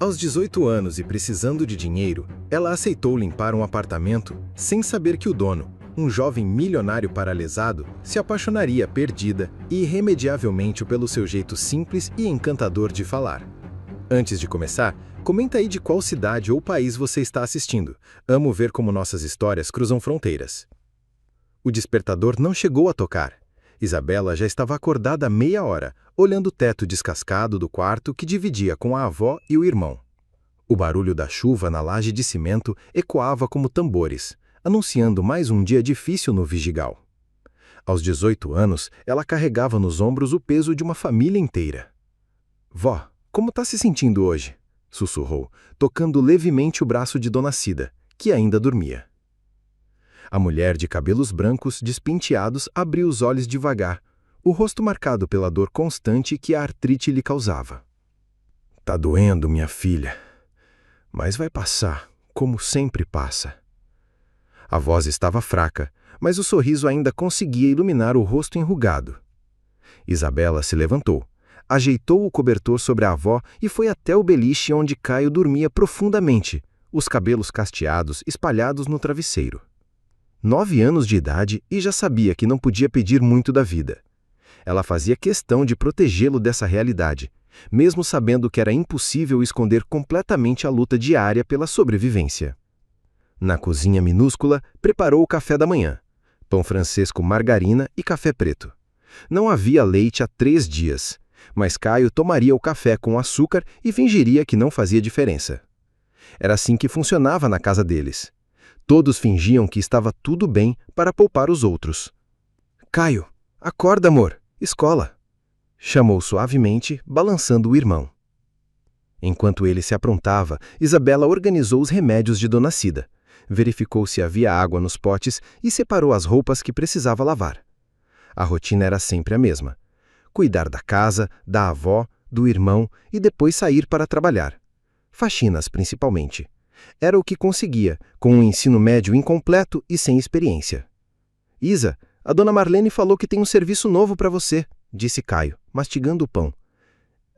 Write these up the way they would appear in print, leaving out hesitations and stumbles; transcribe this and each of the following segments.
Aos 18 anos e precisando de dinheiro, ela aceitou limpar um apartamento sem saber que o dono, um jovem milionário paralisado, se apaixonaria perdida e irremediavelmente pelo seu jeito simples e encantador de falar. Antes de começar, comenta aí de qual cidade ou país você está assistindo. Amo ver como nossas histórias cruzam fronteiras. O despertador não chegou a tocar. Isabela já estava acordada há meia hora, olhando o teto descascado do quarto que dividia com a avó e o irmão. O barulho da chuva na laje de cimento ecoava como tambores, anunciando mais um dia difícil no Vigigal. Aos 18 anos, ela carregava nos ombros o peso de uma família inteira. "Vó, como está se sentindo hoje?" sussurrou, tocando levemente o braço de Dona Cida, que ainda dormia. A mulher de cabelos brancos despenteados abriu os olhos devagar, o rosto marcado pela dor constante que a artrite lhe causava. "Tá doendo, minha filha, mas vai passar, como sempre passa." A voz estava fraca, mas o sorriso ainda conseguia iluminar o rosto enrugado. Isabela se levantou, ajeitou o cobertor sobre a avó e foi até o beliche onde Caio dormia profundamente, os cabelos casteados espalhados no travesseiro. 9 anos de idade e já sabia que não podia pedir muito da vida. Ela fazia questão de protegê-lo dessa realidade, mesmo sabendo que era impossível esconder completamente a luta diária pela sobrevivência. Na cozinha minúscula, preparou o café da manhã: pão francês com margarina e café preto. Não havia leite há 3 dias, mas Caio tomaria o café com açúcar e fingiria que não fazia diferença. Era assim que funcionava na casa deles. Todos fingiam que estava tudo bem para poupar os outros. "Caio, acorda, amor, escola!" chamou suavemente, balançando o irmão. Enquanto ele se aprontava, Isabela organizou os remédios de Dona Cida, verificou se havia água nos potes e separou as roupas que precisava lavar. A rotina era sempre a mesma: cuidar da casa, da avó, do irmão e depois sair para trabalhar. Faxinas, principalmente. Era o que conseguia, com um ensino médio incompleto e sem experiência. "Isa, a dona Marlene falou que tem um serviço novo para você", disse Caio, mastigando o pão.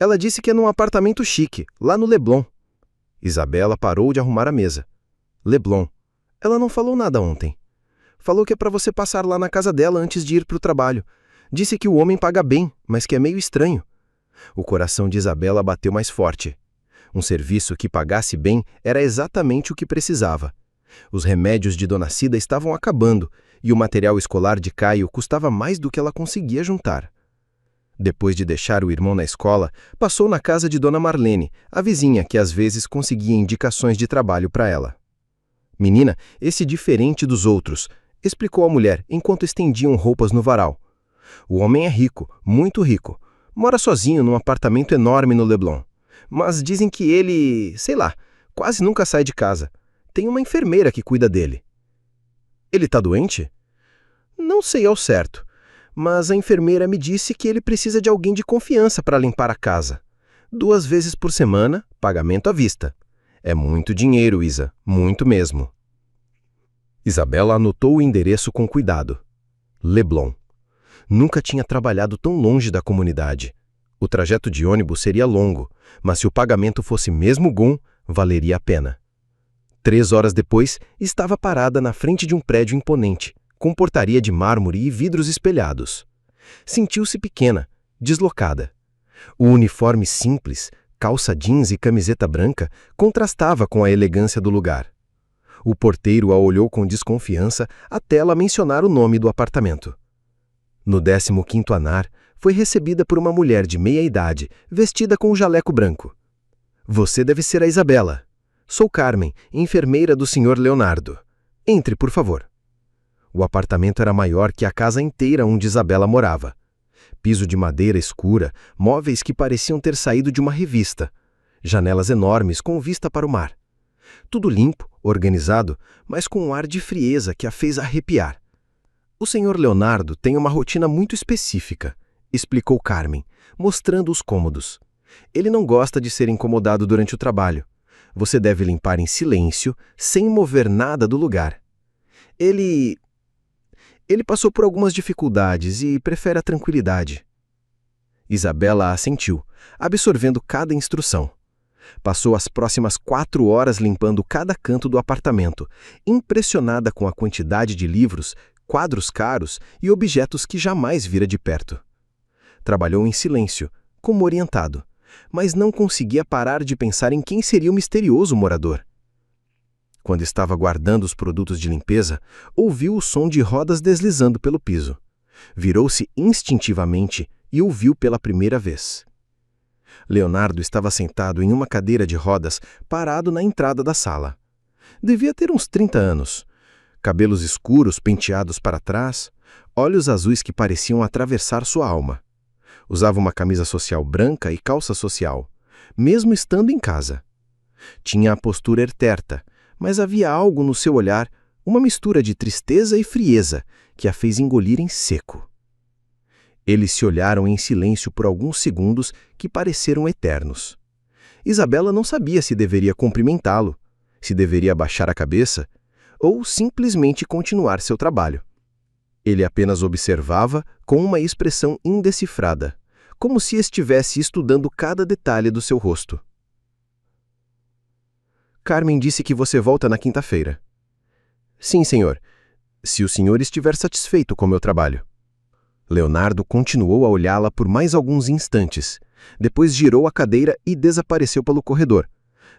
"Ela disse que é num apartamento chique, lá no Leblon." Isabela parou de arrumar a mesa. "Leblon. Ela não falou nada ontem. Falou que é para você passar lá na casa dela antes de ir para o trabalho. Disse que o homem paga bem, mas que é meio estranho." O coração de Isabela bateu mais forte. Um serviço que pagasse bem era exatamente o que precisava. Os remédios de Dona Cida estavam acabando e o material escolar de Caio custava mais do que ela conseguia juntar. Depois de deixar o irmão na escola, passou na casa de Dona Marlene, a vizinha que às vezes conseguia indicações de trabalho para ela. "Menina, esse é diferente dos outros", explicou a mulher enquanto estendiam roupas no varal. "O homem é rico, muito rico. Mora sozinho num apartamento enorme no Leblon. Mas dizem que ele, sei lá, quase nunca sai de casa. Tem uma enfermeira que cuida dele." "Ele tá doente?" "Não sei ao certo, mas a enfermeira me disse que ele precisa de alguém de confiança para limpar a casa. 2 vezes por semana, pagamento à vista. É muito dinheiro, Isa, muito mesmo." Isabela anotou o endereço com cuidado. Leblon. Nunca tinha trabalhado tão longe da comunidade. O trajeto de ônibus seria longo, mas se o pagamento fosse mesmo bom, valeria a pena. 3 horas depois, estava parada na frente de um prédio imponente, com portaria de mármore e vidros espelhados. Sentiu-se pequena, deslocada. O uniforme simples, calça jeans e camiseta branca, contrastava com a elegância do lugar. O porteiro a olhou com desconfiança até ela mencionar o nome do apartamento. No 15º andar, foi recebida por uma mulher de meia idade, vestida com um jaleco branco. "Você deve ser a Isabela. Sou Carmen, enfermeira do Sr. Leonardo. Entre, por favor." O apartamento era maior que a casa inteira onde Isabela morava. Piso de madeira escura, móveis que pareciam ter saído de uma revista, janelas enormes com vista para o mar. Tudo limpo, organizado, mas com um ar de frieza que a fez arrepiar. "O Sr. Leonardo tem uma rotina muito específica", explicou Carmen, mostrando os cômodos. "Ele não gosta de ser incomodado durante o trabalho. Você deve limpar em silêncio, sem mover nada do lugar. Ele passou por algumas dificuldades e prefere a tranquilidade." Isabela assentiu, absorvendo cada instrução. Passou as próximas 4 horas limpando cada canto do apartamento, impressionada com a quantidade de livros, quadros caros e objetos que jamais vira de perto. Trabalhou em silêncio, como orientado, mas não conseguia parar de pensar em quem seria o misterioso morador. Quando estava guardando os produtos de limpeza, ouviu o som de rodas deslizando pelo piso. Virou-se instintivamente e ouviu pela primeira vez. Leonardo estava sentado em uma cadeira de rodas, parado na entrada da sala. Devia ter uns 30 anos. Cabelos escuros penteados para trás, olhos azuis que pareciam atravessar sua alma. Usava uma camisa social branca e calça social, mesmo estando em casa. Tinha a postura erterta, mas havia algo no seu olhar, uma mistura de tristeza e frieza, que a fez engolir em seco. Eles se olharam em silêncio por alguns segundos que pareceram eternos. Isabela não sabia se deveria cumprimentá-lo, se deveria baixar a cabeça ou simplesmente continuar seu trabalho. Ele apenas observava com uma expressão indecifrada, como se estivesse estudando cada detalhe do seu rosto. Carmen disse que você volta na quinta-feira. Sim, senhor. Se o senhor estiver satisfeito com meu trabalho. Leonardo continuou a olhá-la por mais alguns instantes. Depois girou a cadeira e desapareceu pelo corredor,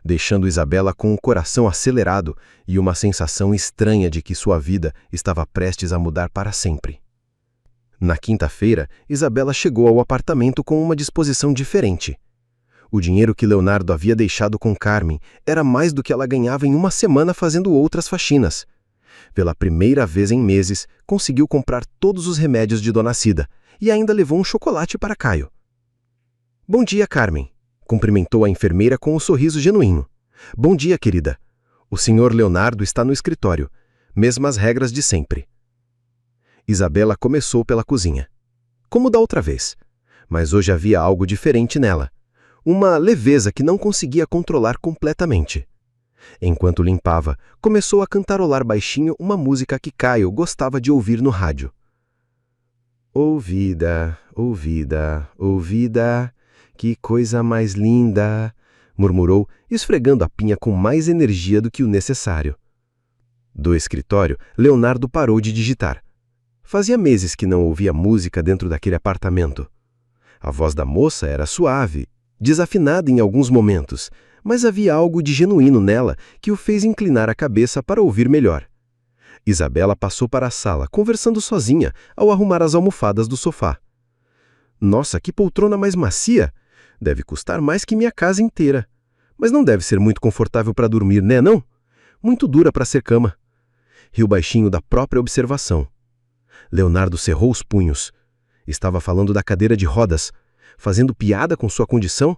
deixando Isabela com o coração acelerado e uma sensação estranha de que sua vida estava prestes a mudar para sempre. Na quinta-feira, Isabela chegou ao apartamento com uma disposição diferente. O dinheiro que Leonardo havia deixado com Carmen era mais do que ela ganhava em uma semana fazendo outras faxinas. Pela primeira vez em meses, conseguiu comprar todos os remédios de Dona Cida e ainda levou um chocolate para Caio. Bom dia, Carmen, cumprimentou a enfermeira com um sorriso genuíno. Bom dia, querida. O senhor Leonardo está no escritório. Mesmas regras de sempre. Isabela começou pela cozinha. Como da outra vez. Mas hoje havia algo diferente nela. Uma leveza que não conseguia controlar completamente. Enquanto limpava, começou a cantarolar baixinho uma música que Caio gostava de ouvir no rádio. Ouvida, ouvida, ouvida, que coisa mais linda, murmurou, esfregando a pinha com mais energia do que o necessário. Do escritório, Leonardo parou de digitar. Fazia meses que não ouvia música dentro daquele apartamento. A voz da moça era suave, desafinada em alguns momentos, mas havia algo de genuíno nela que o fez inclinar a cabeça para ouvir melhor. Isabela passou para a sala, conversando sozinha, ao arrumar as almofadas do sofá. Nossa, que poltrona mais macia! Deve custar mais que minha casa inteira. Mas não deve ser muito confortável para dormir, né, não? Muito dura para ser cama. Riu baixinho da própria observação. Leonardo cerrou os punhos. Estava falando da cadeira de rodas, fazendo piada com sua condição?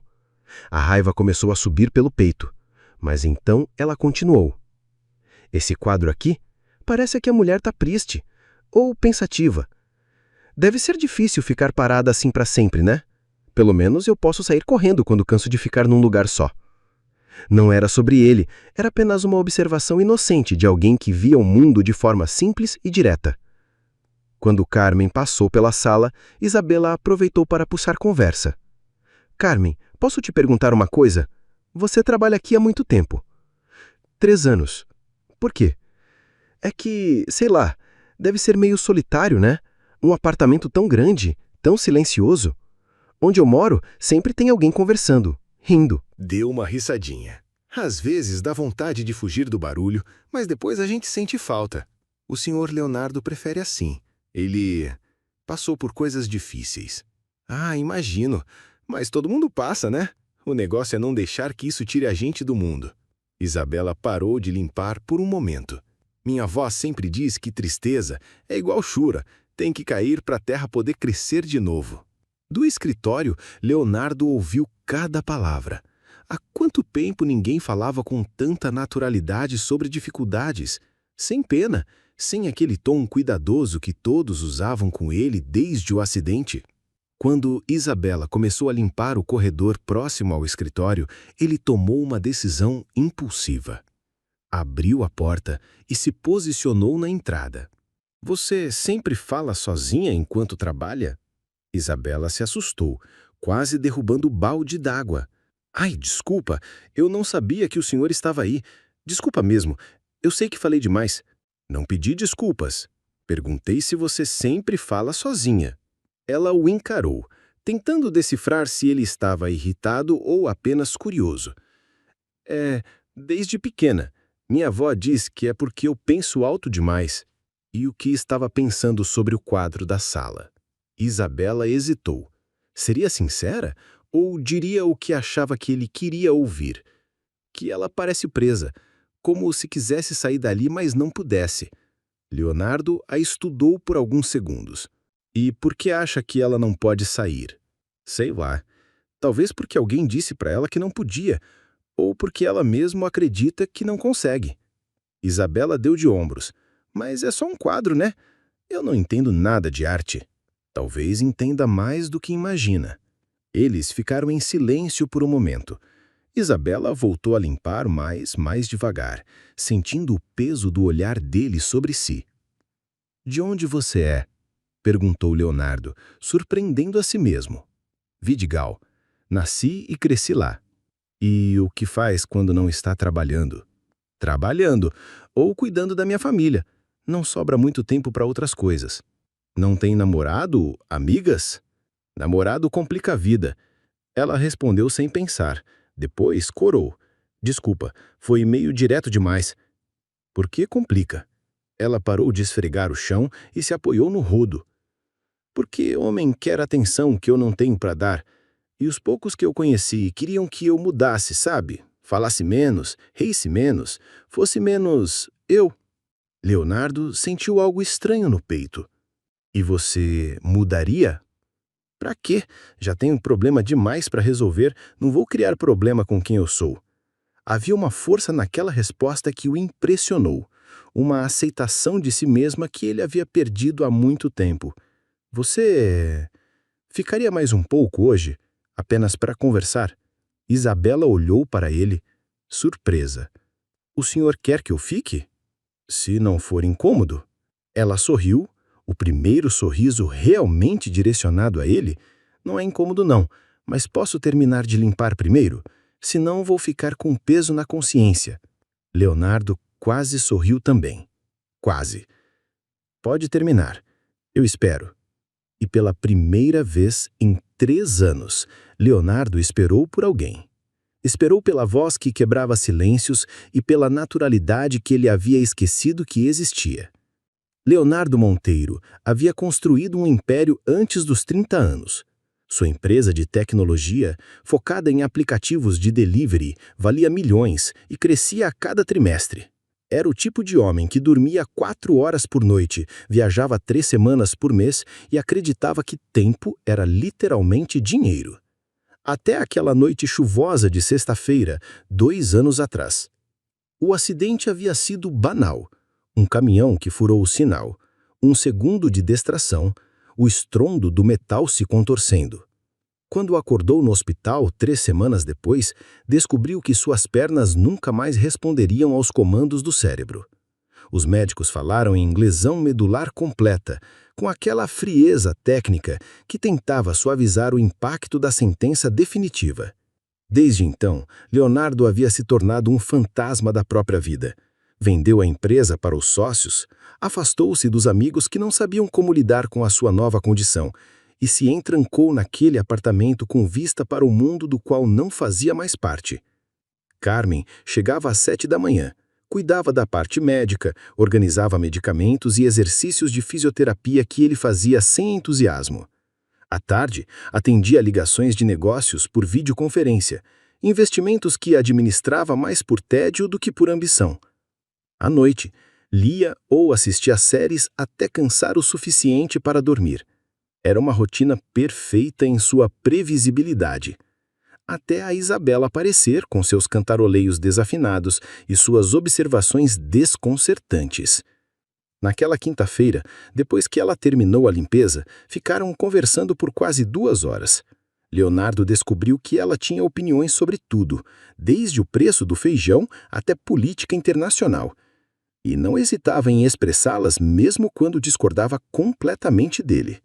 A raiva começou a subir pelo peito, mas então ela continuou. Esse quadro aqui parece que a mulher está triste, ou pensativa. Deve ser difícil ficar parada assim para sempre, né? Pelo menos eu posso sair correndo quando canso de ficar num lugar só. Não era sobre ele, era apenas uma observação inocente de alguém que via o mundo de forma simples e direta. Quando Carmen passou pela sala, Isabela aproveitou para puxar conversa. Carmen, posso te perguntar uma coisa? Você trabalha aqui há muito tempo. 3 anos. Por quê? É que, sei lá, deve ser meio solitário, né? Um apartamento tão grande, tão silencioso. Onde eu moro, sempre tem alguém conversando, rindo. Deu uma risadinha. Às vezes dá vontade de fugir do barulho, mas depois a gente sente falta. O senhor Leonardo prefere assim. Ele passou por coisas difíceis. Ah, imagino. Mas todo mundo passa, né? O negócio é não deixar que isso tire a gente do mundo. Isabela parou de limpar por um momento. Minha avó sempre diz que tristeza é igual chura, tem que cair para a terra poder crescer de novo. Do escritório, Leonardo ouviu cada palavra. Há quanto tempo ninguém falava com tanta naturalidade sobre dificuldades, sem pena, sem aquele tom cuidadoso que todos usavam com ele desde o acidente? Quando Isabela começou a limpar o corredor próximo ao escritório, ele tomou uma decisão impulsiva. Abriu a porta e se posicionou na entrada. Você sempre fala sozinha enquanto trabalha? Isabela se assustou, quase derrubando o balde d'água. Ai, desculpa, eu não sabia que o senhor estava aí. Desculpa mesmo, eu sei que falei demais. Não pedi desculpas. Perguntei se você sempre fala sozinha. Ela o encarou, tentando decifrar se ele estava irritado ou apenas curioso. Desde pequena. Minha avó diz que é porque eu penso alto demais. E o que estava pensando sobre o quadro da sala? Isabela hesitou. Seria sincera? Ou diria o que achava que ele queria ouvir? Que ela parece presa, como se quisesse sair dali, mas não pudesse. Leonardo a estudou por alguns segundos. E por que acha que ela não pode sair? Sei lá. Talvez porque alguém disse para ela que não podia, ou porque ela mesma acredita que não consegue. Isabela deu de ombros. Mas é só um quadro, né? Eu não entendo nada de arte. Talvez entenda mais do que imagina. Eles ficaram em silêncio por um momento. Isabela voltou a limpar mais devagar, sentindo o peso do olhar dele sobre si. De onde você é? Perguntou Leonardo, surpreendendo a si mesmo. Vidigal. Nasci e cresci lá. E o que faz quando não está trabalhando? Trabalhando, ou cuidando da minha família. Não sobra muito tempo para outras coisas. Não tem namorado? Amigas? Namorado complica a vida. Ela respondeu sem pensar. Depois corou. Desculpa, foi meio direto demais. Por que complica? Ela parou de esfregar o chão e se apoiou no rodo. Porque homem quer atenção que eu não tenho para dar. E os poucos que eu conheci queriam que eu mudasse, sabe? Falasse menos, risse menos, fosse menos eu. Leonardo sentiu algo estranho no peito. E você mudaria? Pra quê? Já tenho problema demais para resolver, não vou criar problema com quem eu sou. Havia uma força naquela resposta que o impressionou, uma aceitação de si mesma que ele havia perdido há muito tempo. Você ficaria mais um pouco hoje, apenas para conversar? Isabela olhou para ele, surpresa. O senhor quer que eu fique? Se não for incômodo. Ela sorriu, o primeiro sorriso realmente direcionado a ele. Não é incômodo não, mas posso terminar de limpar primeiro? Senão vou ficar com peso na consciência. Leonardo quase sorriu também. Quase. Pode terminar. Eu espero. E pela primeira vez em 3 anos, Leonardo esperou por alguém. Esperou pela voz que quebrava silêncios e pela naturalidade que ele havia esquecido que existia. Leonardo Monteiro havia construído um império antes dos 30 anos. Sua empresa de tecnologia, focada em aplicativos de delivery, valia milhões e crescia a cada trimestre. Era o tipo de homem que dormia 4 horas por noite, viajava 3 semanas por mês e acreditava que tempo era literalmente dinheiro. Até aquela noite chuvosa de sexta-feira, 2 anos atrás. O acidente havia sido banal. Um caminhão que furou o sinal, um segundo de distração, o estrondo do metal se contorcendo. Quando acordou no hospital 3 semanas depois, descobriu que suas pernas nunca mais responderiam aos comandos do cérebro. Os médicos falaram em lesão medular completa, com aquela frieza técnica que tentava suavizar o impacto da sentença definitiva. Desde então, Leonardo havia se tornado um fantasma da própria vida. Vendeu a empresa para os sócios, afastou-se dos amigos que não sabiam como lidar com a sua nova condição e se entrancou naquele apartamento com vista para o mundo do qual não fazia mais parte. Carmen chegava às 7 da manhã, cuidava da parte médica, organizava medicamentos e exercícios de fisioterapia que ele fazia sem entusiasmo. À tarde, atendia ligações de negócios por videoconferência, investimentos que administrava mais por tédio do que por ambição. À noite, lia ou assistia séries até cansar o suficiente para dormir. Era uma rotina perfeita em sua previsibilidade. Até a Isabela aparecer com seus cantaroleios desafinados e suas observações desconcertantes. Naquela quinta-feira, depois que ela terminou a limpeza, ficaram conversando por quase 2 horas. Leonardo descobriu que ela tinha opiniões sobre tudo, desde o preço do feijão até política internacional. E não hesitava em expressá-las mesmo quando discordava completamente dele.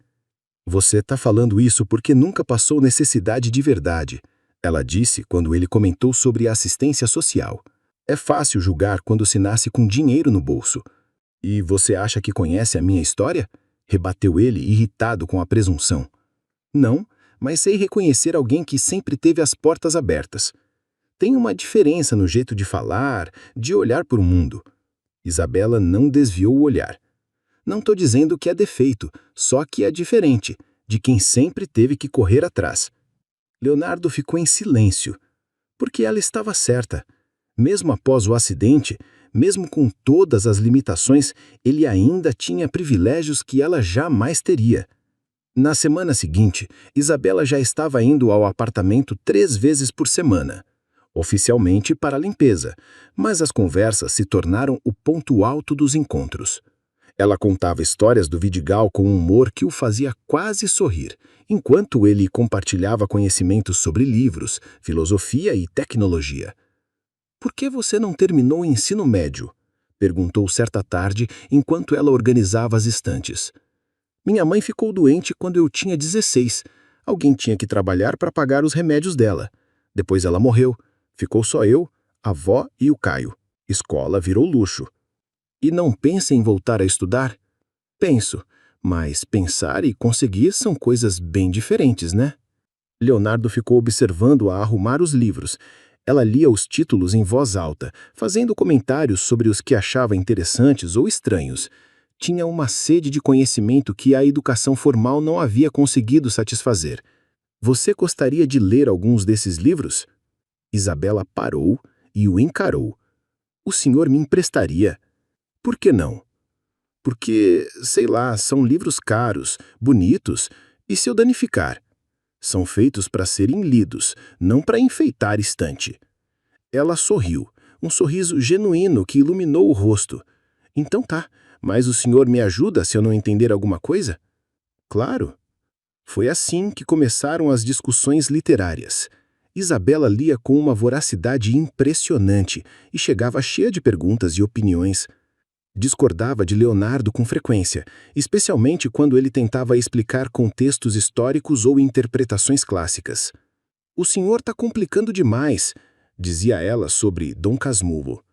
Você está falando isso porque nunca passou necessidade de verdade. Ela disse quando ele comentou sobre a assistência social. É fácil julgar quando se nasce com dinheiro no bolso. E você acha que conhece a minha história? Rebateu ele, irritado com a presunção. Não, mas sei reconhecer alguém que sempre teve as portas abertas. Tem uma diferença no jeito de falar, de olhar para o mundo. Isabela não desviou o olhar. Não estou dizendo que é defeito, só que é diferente, de quem sempre teve que correr atrás. Leonardo ficou em silêncio, porque ela estava certa. Mesmo após o acidente, mesmo com todas as limitações, ele ainda tinha privilégios que ela jamais teria. Na semana seguinte, Isabela já estava indo ao apartamento 3 vezes por semana. Oficialmente para a limpeza, mas as conversas se tornaram o ponto alto dos encontros. Ela contava histórias do Vidigal com um humor que o fazia quase sorrir, enquanto ele compartilhava conhecimentos sobre livros, filosofia e tecnologia. «Por que você não terminou o ensino médio?» perguntou certa tarde enquanto ela organizava as estantes. «Minha mãe ficou doente quando eu tinha 16. Alguém tinha que trabalhar para pagar os remédios dela. Depois ela morreu. Ficou só eu, a avó e o Caio. Escola virou luxo. E não pensa em voltar a estudar?» «Penso, mas pensar e conseguir são coisas bem diferentes, né?» Leonardo ficou observando-a arrumar os livros. Ela lia os títulos em voz alta, fazendo comentários sobre os que achava interessantes ou estranhos. Tinha uma sede de conhecimento que a educação formal não havia conseguido satisfazer. «Você gostaria de ler alguns desses livros?» Isabela parou e o encarou. «O senhor me emprestaria?» «Por que não?» «Porque, sei lá, são livros caros, bonitos, e se eu danificar?» «São feitos para serem lidos, não para enfeitar estante». Ela sorriu, um sorriso genuíno que iluminou o rosto. «Então tá, mas o senhor me ajuda se eu não entender alguma coisa?» «Claro». Foi assim que começaram as discussões literárias. Isabela lia com uma voracidade impressionante e chegava cheia de perguntas e opiniões. Discordava de Leonardo com frequência, especialmente quando ele tentava explicar contextos históricos ou interpretações clássicas. «O senhor está complicando demais», dizia ela sobre Dom Casmurro.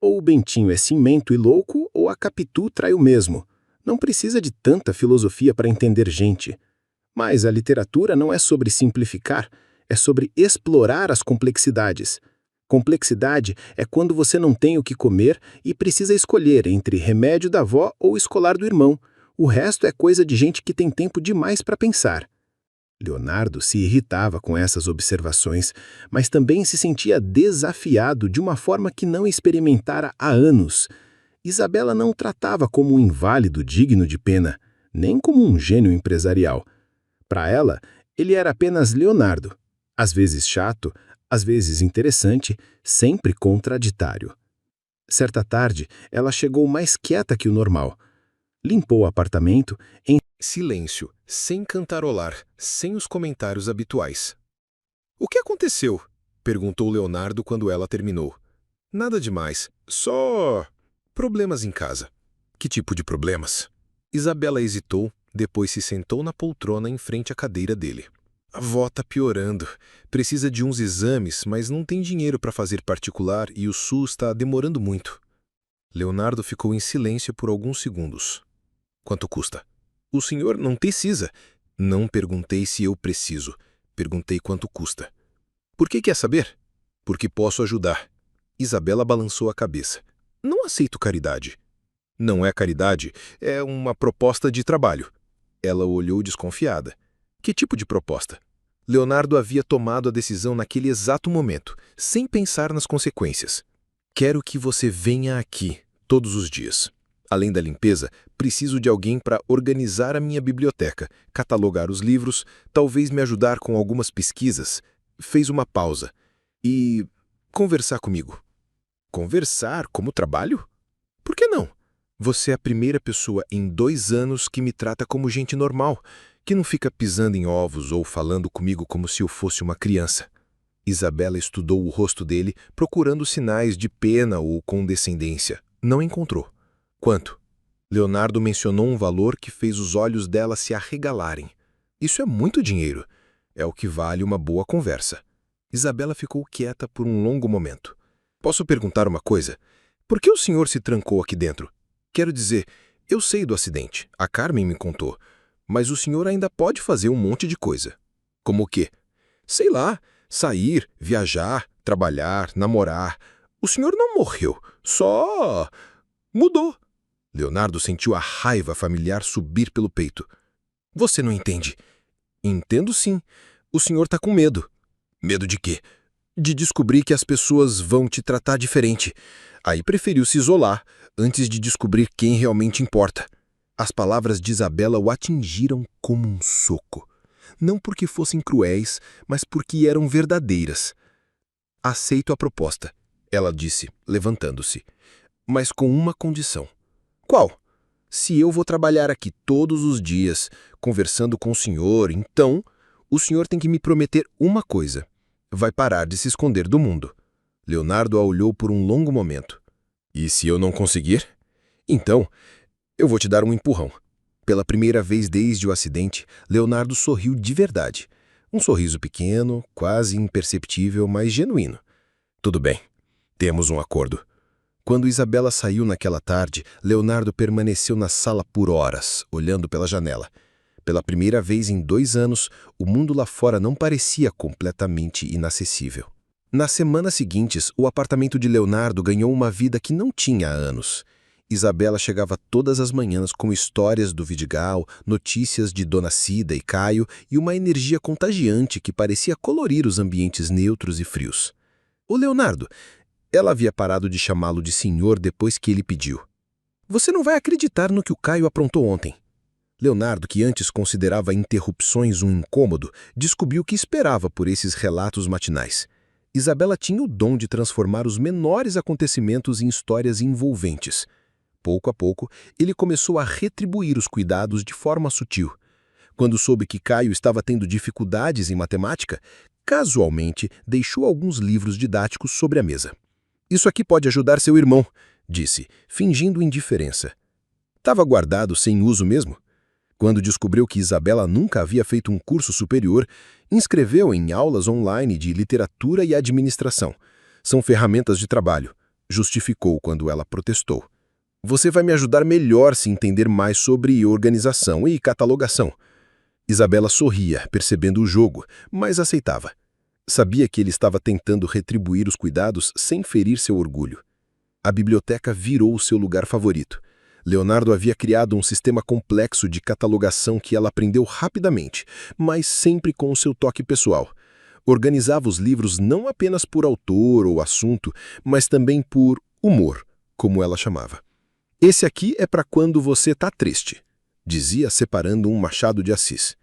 «Ou o Bentinho é cimento e louco, ou a Capitu trai o mesmo. Não precisa de tanta filosofia para entender gente. Mas a literatura não é sobre simplificar, é sobre explorar as complexidades. Complexidade é quando você não tem o que comer e precisa escolher entre remédio da avó ou escolar do irmão. O resto é coisa de gente que tem tempo demais para pensar». Leonardo se irritava com essas observações, mas também se sentia desafiado de uma forma que não experimentara há anos. Isabela não o tratava como um inválido digno de pena, nem como um gênio empresarial. Para ela, ele era apenas Leonardo, às vezes chato, às vezes interessante, sempre contraditório. Certa tarde, ela chegou mais quieta que o normal. Limpou o apartamento em silêncio, sem cantarolar, sem os comentários habituais. «O que aconteceu?» perguntou Leonardo quando ela terminou. «Nada demais, só problemas em casa». «Que tipo de problemas?» Isabela hesitou, depois se sentou na poltrona em frente à cadeira dele. «A avó tá piorando. Precisa de uns exames, mas não tem dinheiro para fazer particular e o SUS está demorando muito». Leonardo ficou em silêncio por alguns segundos. «Quanto custa?» «O senhor não precisa». «Não perguntei se eu preciso. Perguntei quanto custa». «Por que quer saber?» «Porque posso ajudar». Isabela balançou a cabeça. «Não aceito caridade». «Não é caridade, é uma proposta de trabalho». Ela olhou desconfiada. «Que tipo de proposta?» Leonardo havia tomado a decisão naquele exato momento, sem pensar nas consequências. «Quero que você venha aqui, todos os dias. Além da limpeza, preciso de alguém para organizar a minha biblioteca, catalogar os livros, talvez me ajudar com algumas pesquisas». Fez uma pausa. «E conversar comigo». «Conversar como trabalho? Por que não? Você é a primeira pessoa em 2 anos que me trata como gente normal, que não fica pisando em ovos ou falando comigo como se eu fosse uma criança». Isabela estudou o rosto dele, procurando sinais de pena ou condescendência. Não encontrou. «Quanto?» Leonardo mencionou um valor que fez os olhos dela se arregalarem. «Isso é muito dinheiro. É o que vale uma boa conversa». Isabela ficou quieta por um longo momento. Posso perguntar uma coisa? Por que o senhor se trancou aqui dentro? Quero dizer, eu sei do acidente, a Carmen me contou, mas o senhor ainda pode fazer um monte de coisa. Como o quê? Sei lá, sair, viajar, trabalhar, namorar. O senhor não morreu, só mudou. Leonardo sentiu a raiva familiar subir pelo peito. Você não entende. Entendo sim. O senhor está com medo. Medo de quê? De descobrir que as pessoas vão te tratar diferente. Aí preferiu se isolar, antes de descobrir quem realmente importa. As palavras de Isabela o atingiram como um soco. Não porque fossem cruéis, mas porque eram verdadeiras. Aceito a proposta, ela disse, levantando-se. Mas com uma condição. Qual? Se eu vou trabalhar aqui todos os dias, conversando com o senhor, então o senhor tem que me prometer uma coisa. Vai parar de se esconder do mundo. Leonardo a olhou por um longo momento. E se eu não conseguir? Então, eu vou te dar um empurrão. Pela primeira vez desde o acidente, Leonardo sorriu de verdade. Um sorriso pequeno, quase imperceptível, mas genuíno. Tudo bem. Temos um acordo. Quando Isabela saiu naquela tarde, Leonardo permaneceu na sala por horas, olhando pela janela. Pela primeira vez em 2 anos, o mundo lá fora não parecia completamente inacessível. Nas semanas seguintes, o apartamento de Leonardo ganhou uma vida que não tinha há anos. Isabela chegava todas as manhãs com histórias do Vidigal, notícias de Dona Cida e Caio e uma energia contagiante que parecia colorir os ambientes neutros e frios. O Leonardo, ela havia parado de chamá-lo de senhor depois que ele pediu. Você não vai acreditar no que o Caio aprontou ontem. Leonardo, que antes considerava interrupções um incômodo, descobriu que esperava por esses relatos matinais. Isabela tinha o dom de transformar os menores acontecimentos em histórias envolventes. Pouco a pouco, ele começou a retribuir os cuidados de forma sutil. Quando soube que Caio estava tendo dificuldades em matemática, casualmente deixou alguns livros didáticos sobre a mesa. Isso aqui pode ajudar seu irmão, disse, fingindo indiferença. Estava guardado sem uso mesmo? Quando descobriu que Isabela nunca havia feito um curso superior, inscreveu em aulas online de literatura e administração. São ferramentas de trabalho, justificou quando ela protestou. Você vai me ajudar melhor se entender mais sobre organização e catalogação. Isabela sorria, percebendo o jogo, mas aceitava. Sabia que ele estava tentando retribuir os cuidados sem ferir seu orgulho. A biblioteca virou o seu lugar favorito. Leonardo havia criado um sistema complexo de catalogação que ela aprendeu rapidamente, mas sempre com o seu toque pessoal. Organizava os livros não apenas por autor ou assunto, mas também por humor, como ela chamava. Esse aqui é para quando você está triste, dizia separando um Machado de Assis.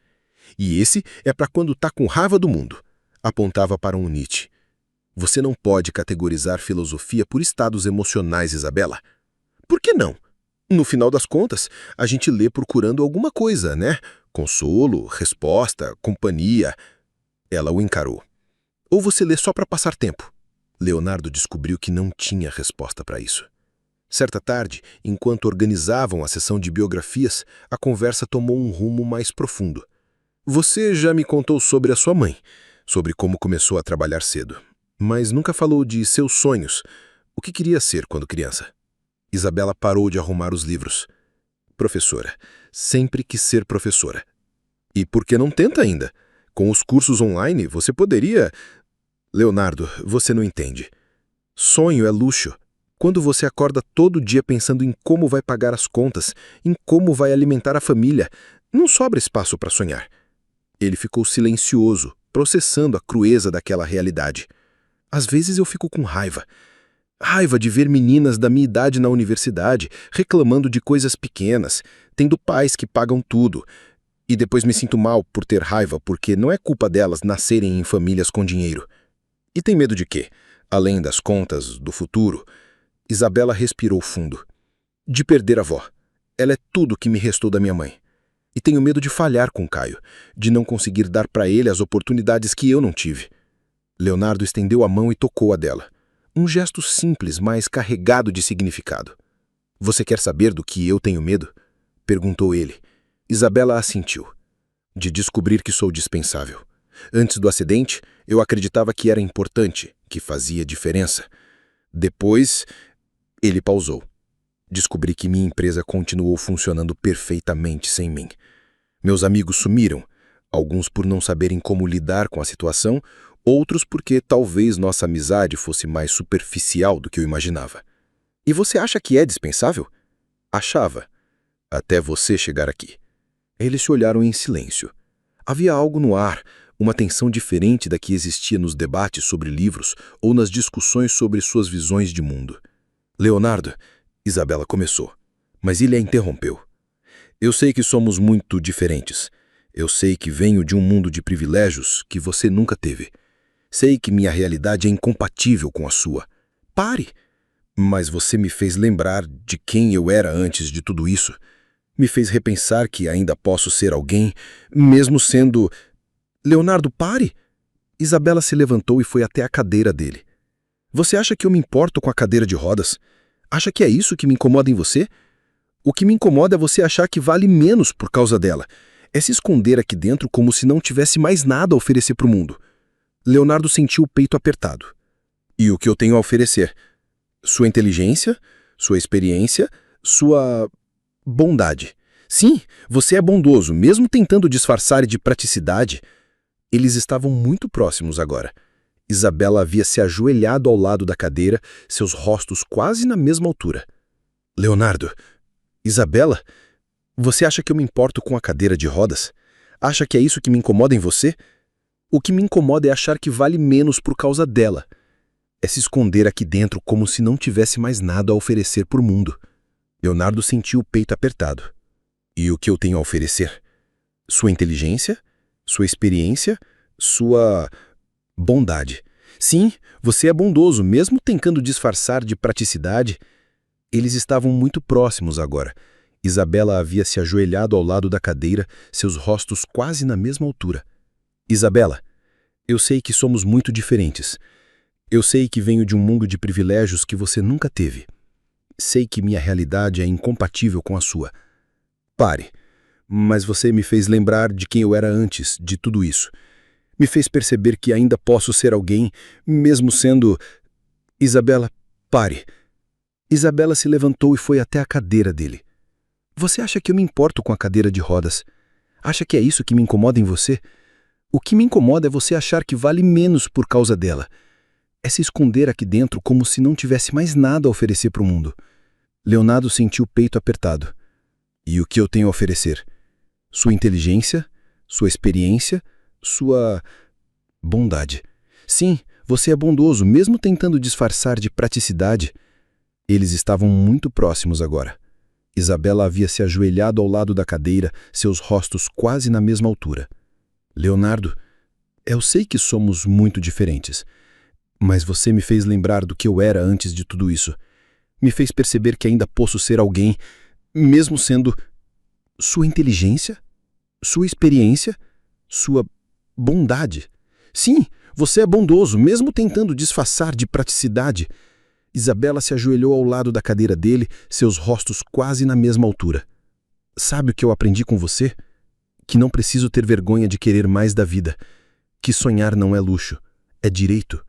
E esse é para quando está com raiva do mundo, apontava para um Nietzsche. Você não pode categorizar filosofia por estados emocionais, Isabela. Por que não? No final das contas, a gente lê procurando alguma coisa, né? Consolo, resposta, companhia. Ela o encarou. Ou você lê só para passar tempo? Leonardo descobriu que não tinha resposta para isso. Certa tarde, enquanto organizavam a sessão de biografias, a conversa tomou um rumo mais profundo. Você já me contou sobre a sua mãe, sobre como começou a trabalhar cedo, mas nunca falou de seus sonhos. O que queria ser quando criança? Isabela parou de arrumar os livros. Professora. Sempre quis ser professora. E por que não tenta ainda? Com os cursos online, você poderia... Leonardo, você não entende. Sonho é luxo. Quando você acorda todo dia pensando em como vai pagar as contas, em como vai alimentar a família, não sobra espaço para sonhar. Ele ficou silencioso, processando a crueza daquela realidade. Às vezes eu fico com raiva. Raiva de ver meninas da minha idade na universidade reclamando de coisas pequenas, tendo pais que pagam tudo. E depois me sinto mal por ter raiva porque não é culpa delas nascerem em famílias com dinheiro. E tem medo de quê? Além das contas, do futuro? Isabela respirou fundo. De perder a avó. Ela é tudo que me restou da minha mãe. E tenho medo de falhar com Caio, de não conseguir dar para ele as oportunidades que eu não tive. Leonardo estendeu a mão e tocou a dela. Um gesto simples, mas carregado de significado. Você quer saber do que eu tenho medo? Perguntou ele. Isabela assentiu. De descobrir que sou dispensável. Antes do acidente, eu acreditava que era importante, que fazia diferença. Depois, ele pausou. Descobri que minha empresa continuou funcionando perfeitamente sem mim. Meus amigos sumiram, alguns por não saberem como lidar com a situação, outros porque talvez nossa amizade fosse mais superficial do que eu imaginava. E você acha que é dispensável? Achava, até você chegar aqui. Eles se olharam em silêncio. Havia algo no ar, uma tensão diferente da que existia nos debates sobre livros ou nas discussões sobre suas visões de mundo. Leonardo, Isabela começou, mas ele a interrompeu. Eu sei que somos muito diferentes. Eu sei que venho de um mundo de privilégios que você nunca teve. Sei que minha realidade é incompatível com a sua. Pare! Mas você me fez lembrar de quem eu era antes de tudo isso. Me fez repensar que ainda posso ser alguém, mesmo sendo... Leonardo, pare! Isabela se levantou e foi até a cadeira dele. Você acha que eu me importo com a cadeira de rodas? Acha que é isso que me incomoda em você? O que me incomoda é você achar que vale menos por causa dela. É se esconder aqui dentro como se não tivesse mais nada a oferecer para o mundo. Leonardo sentiu o peito apertado. E o que eu tenho a oferecer? Sua inteligência, sua experiência, sua bondade. Sim, você é bondoso, mesmo tentando disfarçar de praticidade. Eles estavam muito próximos agora. Isabela havia se ajoelhado ao lado da cadeira, seus rostos quase na mesma altura. Leonardo, Isabela, você acha que eu me importo com a cadeira de rodas? Acha que é isso que me incomoda em você? O que me incomoda é achar que vale menos por causa dela. É se esconder aqui dentro como se não tivesse mais nada a oferecer por mundo. Leonardo sentiu o peito apertado. E o que eu tenho a oferecer? Sua inteligência, sua experiência, sua bondade. Sim, você é bondoso, mesmo tentando disfarçar de praticidade. Eles estavam muito próximos agora. Isabela havia se ajoelhado ao lado da cadeira, seus rostos quase na mesma altura. Isabela, eu sei que somos muito diferentes. Eu sei que venho de um mundo de privilégios que você nunca teve. Sei que minha realidade é incompatível com a sua. Pare, mas você me fez lembrar de quem eu era antes de tudo isso. Me fez perceber que ainda posso ser alguém, mesmo sendo... Isabela, pare. Isabela se levantou e foi até a cadeira dele. Você acha que eu me importo com a cadeira de rodas? Acha que é isso que me incomoda em você? O que me incomoda é você achar que vale menos por causa dela. É se esconder aqui dentro como se não tivesse mais nada a oferecer para o mundo. Leonardo sentiu o peito apertado. E o que eu tenho a oferecer? Sua inteligência, sua experiência, sua bondade. Sim, você é bondoso, mesmo tentando disfarçar de praticidade. Eles estavam muito próximos agora. Isabela havia se ajoelhado ao lado da cadeira, seus rostos quase na mesma altura. Leonardo, eu sei que somos muito diferentes, mas você me fez lembrar do que eu era antes de tudo isso. Me fez perceber que ainda posso ser alguém, mesmo sendo sua inteligência, sua experiência, sua bondade. Sim, você é bondoso, mesmo tentando disfarçar de praticidade. Isabela se ajoelhou ao lado da cadeira dele, seus rostos quase na mesma altura. Sabe o que eu aprendi com você? Que não preciso ter vergonha de querer mais da vida. Que sonhar não é luxo, é direito.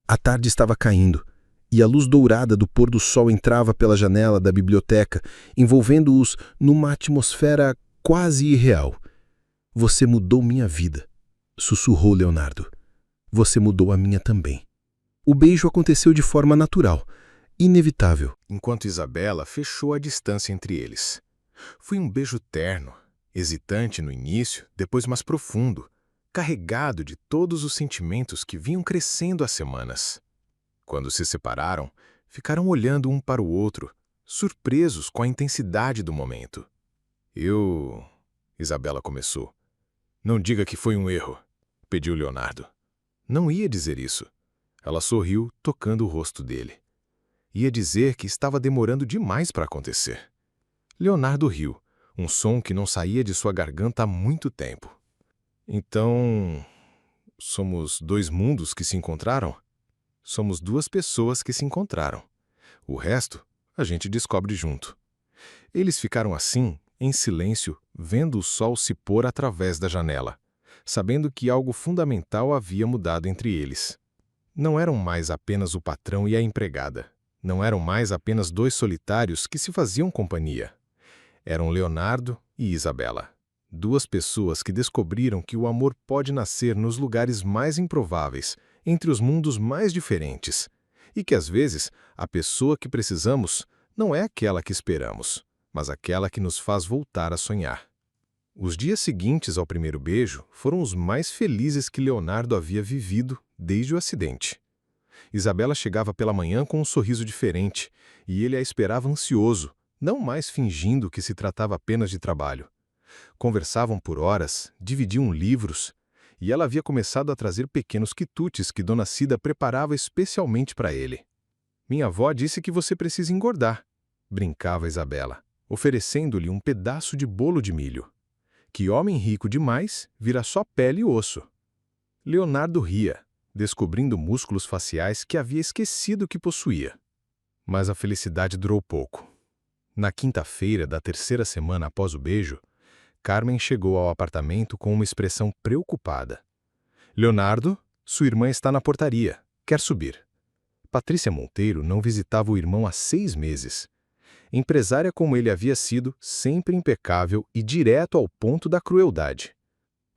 A tarde estava caindo, e a luz dourada do pôr do sol entrava pela janela da biblioteca, envolvendo-os numa atmosfera quase irreal. Você mudou minha vida, sussurrou Leonardo. Você mudou a minha também. O beijo aconteceu de forma natural, inevitável. Enquanto Isabela fechou a distância entre eles. Foi um beijo terno, hesitante no início, depois mais profundo, carregado de todos os sentimentos que vinham crescendo há semanas. Quando se separaram, ficaram olhando um para o outro, surpresos com a intensidade do momento. Isabela começou. Não diga que foi um erro, pediu Leonardo. Não ia dizer isso. Ela sorriu, tocando o rosto dele. Ia dizer que estava demorando demais para acontecer. Leonardo riu, um som que não saía de sua garganta há muito tempo. Então, somos dois mundos que se encontraram? Somos duas pessoas que se encontraram. O resto, a gente descobre junto. Eles ficaram assim, em silêncio, vendo o sol se pôr através da janela. sabendo que algo fundamental havia mudado entre eles. Não eram mais apenas o patrão e a empregada. Não eram mais apenas dois solitários que se faziam companhia. Eram Leonardo e Isabela. Duas pessoas que descobriram que o amor pode nascer nos lugares mais improváveis, entre os mundos mais diferentes, e que, às vezes, a pessoa que precisamos não é aquela que esperamos, mas aquela que nos faz voltar a sonhar. Os dias seguintes ao primeiro beijo foram os mais felizes que Leonardo havia vivido desde o acidente. Isabela chegava pela manhã com um sorriso diferente, e ele a esperava ansioso, não mais fingindo que se tratava apenas de trabalho. Conversavam por horas, dividiam livros, e ela havia começado a trazer pequenos quitutes que Dona Cida preparava especialmente para ele. «Minha avó disse que você precisa engordar», brincava Isabela, oferecendo-lhe um pedaço de bolo de milho. «Que homem rico demais vira só pele e osso». Leonardo ria, descobrindo músculos faciais que havia esquecido que possuía. Mas a felicidade durou pouco. Na quinta-feira da terceira semana após o beijo, Carmen chegou ao apartamento com uma expressão preocupada. «Leonardo, sua irmã está na portaria. Quer subir?» Patrícia Monteiro não visitava o irmão há 6 meses. Empresária como ele havia sido, sempre impecável e direto ao ponto da crueldade.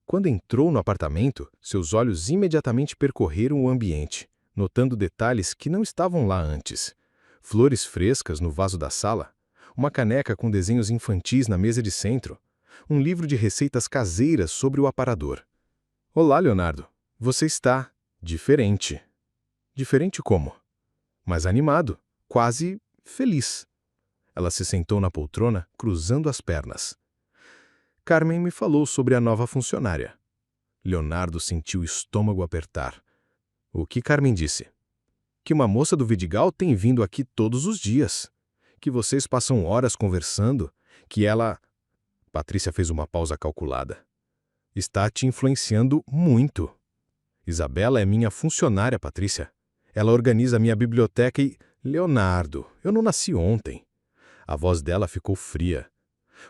Quando entrou no apartamento, seus olhos imediatamente percorreram o ambiente, notando detalhes que não estavam lá antes. Flores frescas no vaso da sala, uma caneca com desenhos infantis na mesa de centro, um livro de receitas caseiras sobre o aparador. «Olá, Leonardo. Você está diferente». «Diferente como?» «Mais animado, quase feliz». Ela se sentou na poltrona, cruzando as pernas. «Carmen me falou sobre a nova funcionária». Leonardo sentiu o estômago apertar. «O que Carmen disse?» «Que uma moça do Vidigal tem vindo aqui todos os dias. Que vocês passam horas conversando. Que ela...» Patrícia fez uma pausa calculada. «Está te influenciando muito». «Isabela é minha funcionária, Patrícia. Ela organiza minha biblioteca e...» «Leonardo, eu não nasci ontem». A voz dela ficou fria.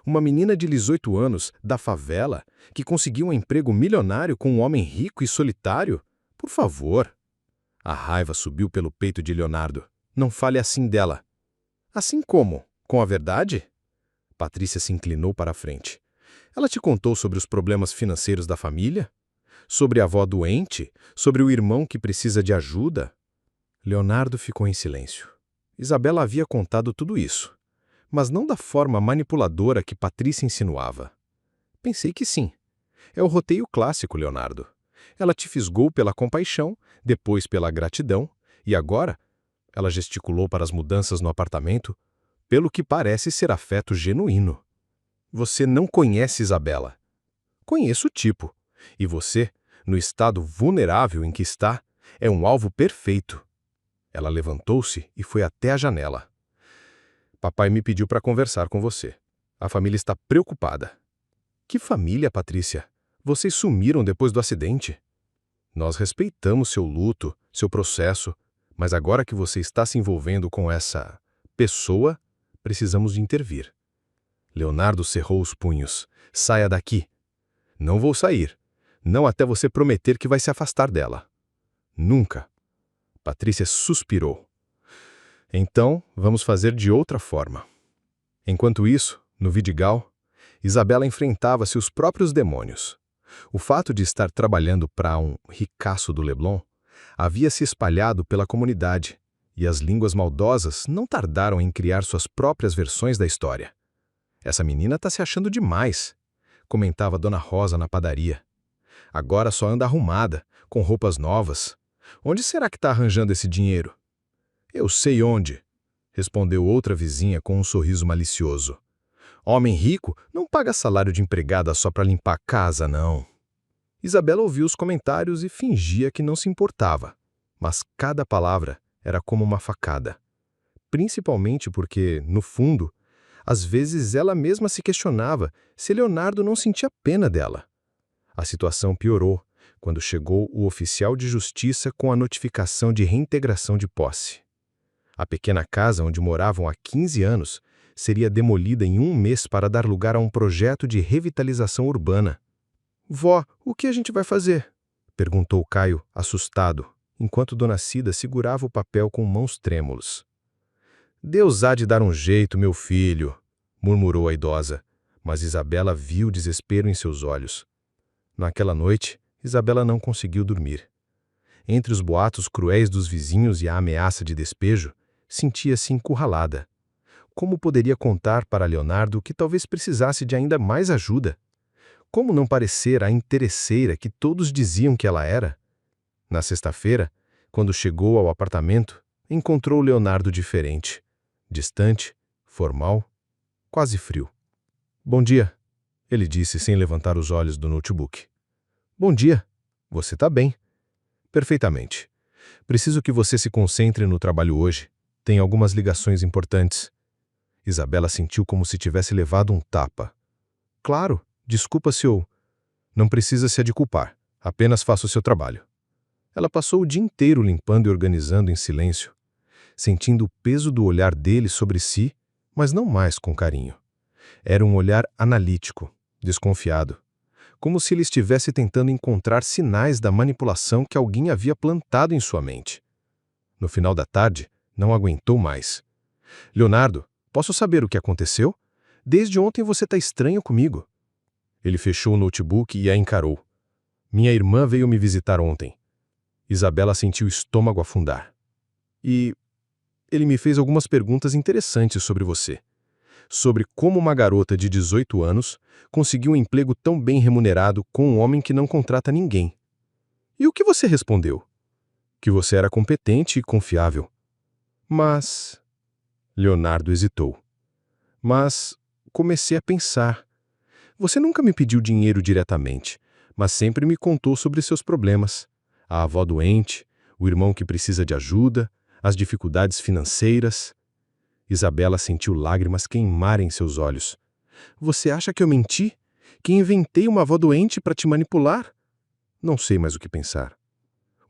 Uma menina de 18 anos, da favela, que conseguiu um emprego milionário com um homem rico e solitário? Por favor. A raiva subiu pelo peito de Leonardo. Não fale assim dela. Assim como? Com a verdade? Patrícia se inclinou para a frente. Ela te contou sobre os problemas financeiros da família? Sobre a avó doente? Sobre o irmão que precisa de ajuda? Leonardo ficou em silêncio. Isabela havia contado tudo isso, mas não da forma manipuladora que Patrícia insinuava. Pensei que sim. É o roteiro clássico, Leonardo. Ela te fisgou pela compaixão, depois pela gratidão, e agora, ela gesticulou para as mudanças no apartamento, pelo que parece ser afeto genuíno. Você não conhece Isabela. Conheço o tipo. E você, no estado vulnerável em que está, é um alvo perfeito. Ela levantou-se e foi até a janela. Papai me pediu para conversar com você. A família está preocupada. Que família, Patrícia? Vocês sumiram depois do acidente? Nós respeitamos seu luto, seu processo, mas agora que você está se envolvendo com essa pessoa, precisamos de intervir. Leonardo cerrou os punhos. Saia daqui. Não vou sair. Não até você prometer que vai se afastar dela. Nunca. Patrícia suspirou. Então, vamos fazer de outra forma. Enquanto isso, no Vidigal, Isabela enfrentava seus próprios demônios. O fato de estar trabalhando para um ricaço do Leblon havia se espalhado pela comunidade, e as línguas maldosas não tardaram em criar suas próprias versões da história. Essa menina está se achando demais, comentava Dona Rosa na padaria. Agora só anda arrumada, com roupas novas. Onde será que está arranjando esse dinheiro? Eu sei onde, respondeu outra vizinha com um sorriso malicioso. Homem rico não paga salário de empregada só para limpar a casa, não. Isabela ouviu os comentários e fingia que não se importava, mas cada palavra era como uma facada. Principalmente porque, no fundo, às vezes ela mesma se questionava se Leonardo não sentia pena dela. A situação piorou quando chegou o oficial de justiça com a notificação de reintegração de posse. A pequena casa onde moravam há 15 anos seria demolida em 1 mês para dar lugar a um projeto de revitalização urbana. Vó, o que a gente vai fazer? Perguntou Caio, assustado, enquanto Dona Cida segurava o papel com mãos trêmulos. Deus há de dar um jeito, meu filho, murmurou a idosa, mas Isabela viu o desespero em seus olhos. Naquela noite, Isabela não conseguiu dormir. Entre os boatos cruéis dos vizinhos e a ameaça de despejo, sentia-se encurralada. Como poderia contar para Leonardo que talvez precisasse de ainda mais ajuda? Como não parecer a interesseira que todos diziam que ela era? Na sexta-feira, quando chegou ao apartamento, encontrou Leonardo diferente. Distante, formal, quase frio. Bom dia, ele disse sem levantar os olhos do notebook. Bom dia, você está bem. Perfeitamente. Preciso que você se concentre no trabalho hoje. Tem algumas ligações importantes. Isabela sentiu como se tivesse levado um tapa. Claro, desculpa se eu... Não precisa se culpar, apenas faça o seu trabalho. Ela passou o dia inteiro limpando e organizando em silêncio, sentindo o peso do olhar dele sobre si, mas não mais com carinho. Era um olhar analítico, desconfiado, como se ele estivesse tentando encontrar sinais da manipulação que alguém havia plantado em sua mente. No final da tarde, não aguentou mais. Leonardo, posso saber o que aconteceu? Desde ontem você está estranho comigo. Ele fechou o notebook e a encarou. Minha irmã veio me visitar ontem. Isabela sentiu o estômago afundar. E ele me fez algumas perguntas interessantes sobre você. Sobre como uma garota de 18 anos conseguiu um emprego tão bem remunerado com um homem que não contrata ninguém. E o que você respondeu? Que você era competente e confiável. Mas... Leonardo hesitou. Mas comecei a pensar. Você nunca me pediu dinheiro diretamente, mas sempre me contou sobre seus problemas. A avó doente, o irmão que precisa de ajuda, as dificuldades financeiras. Isabela sentiu lágrimas queimarem em seus olhos. Você acha que eu menti? Que inventei uma avó doente para te manipular? Não sei mais o que pensar.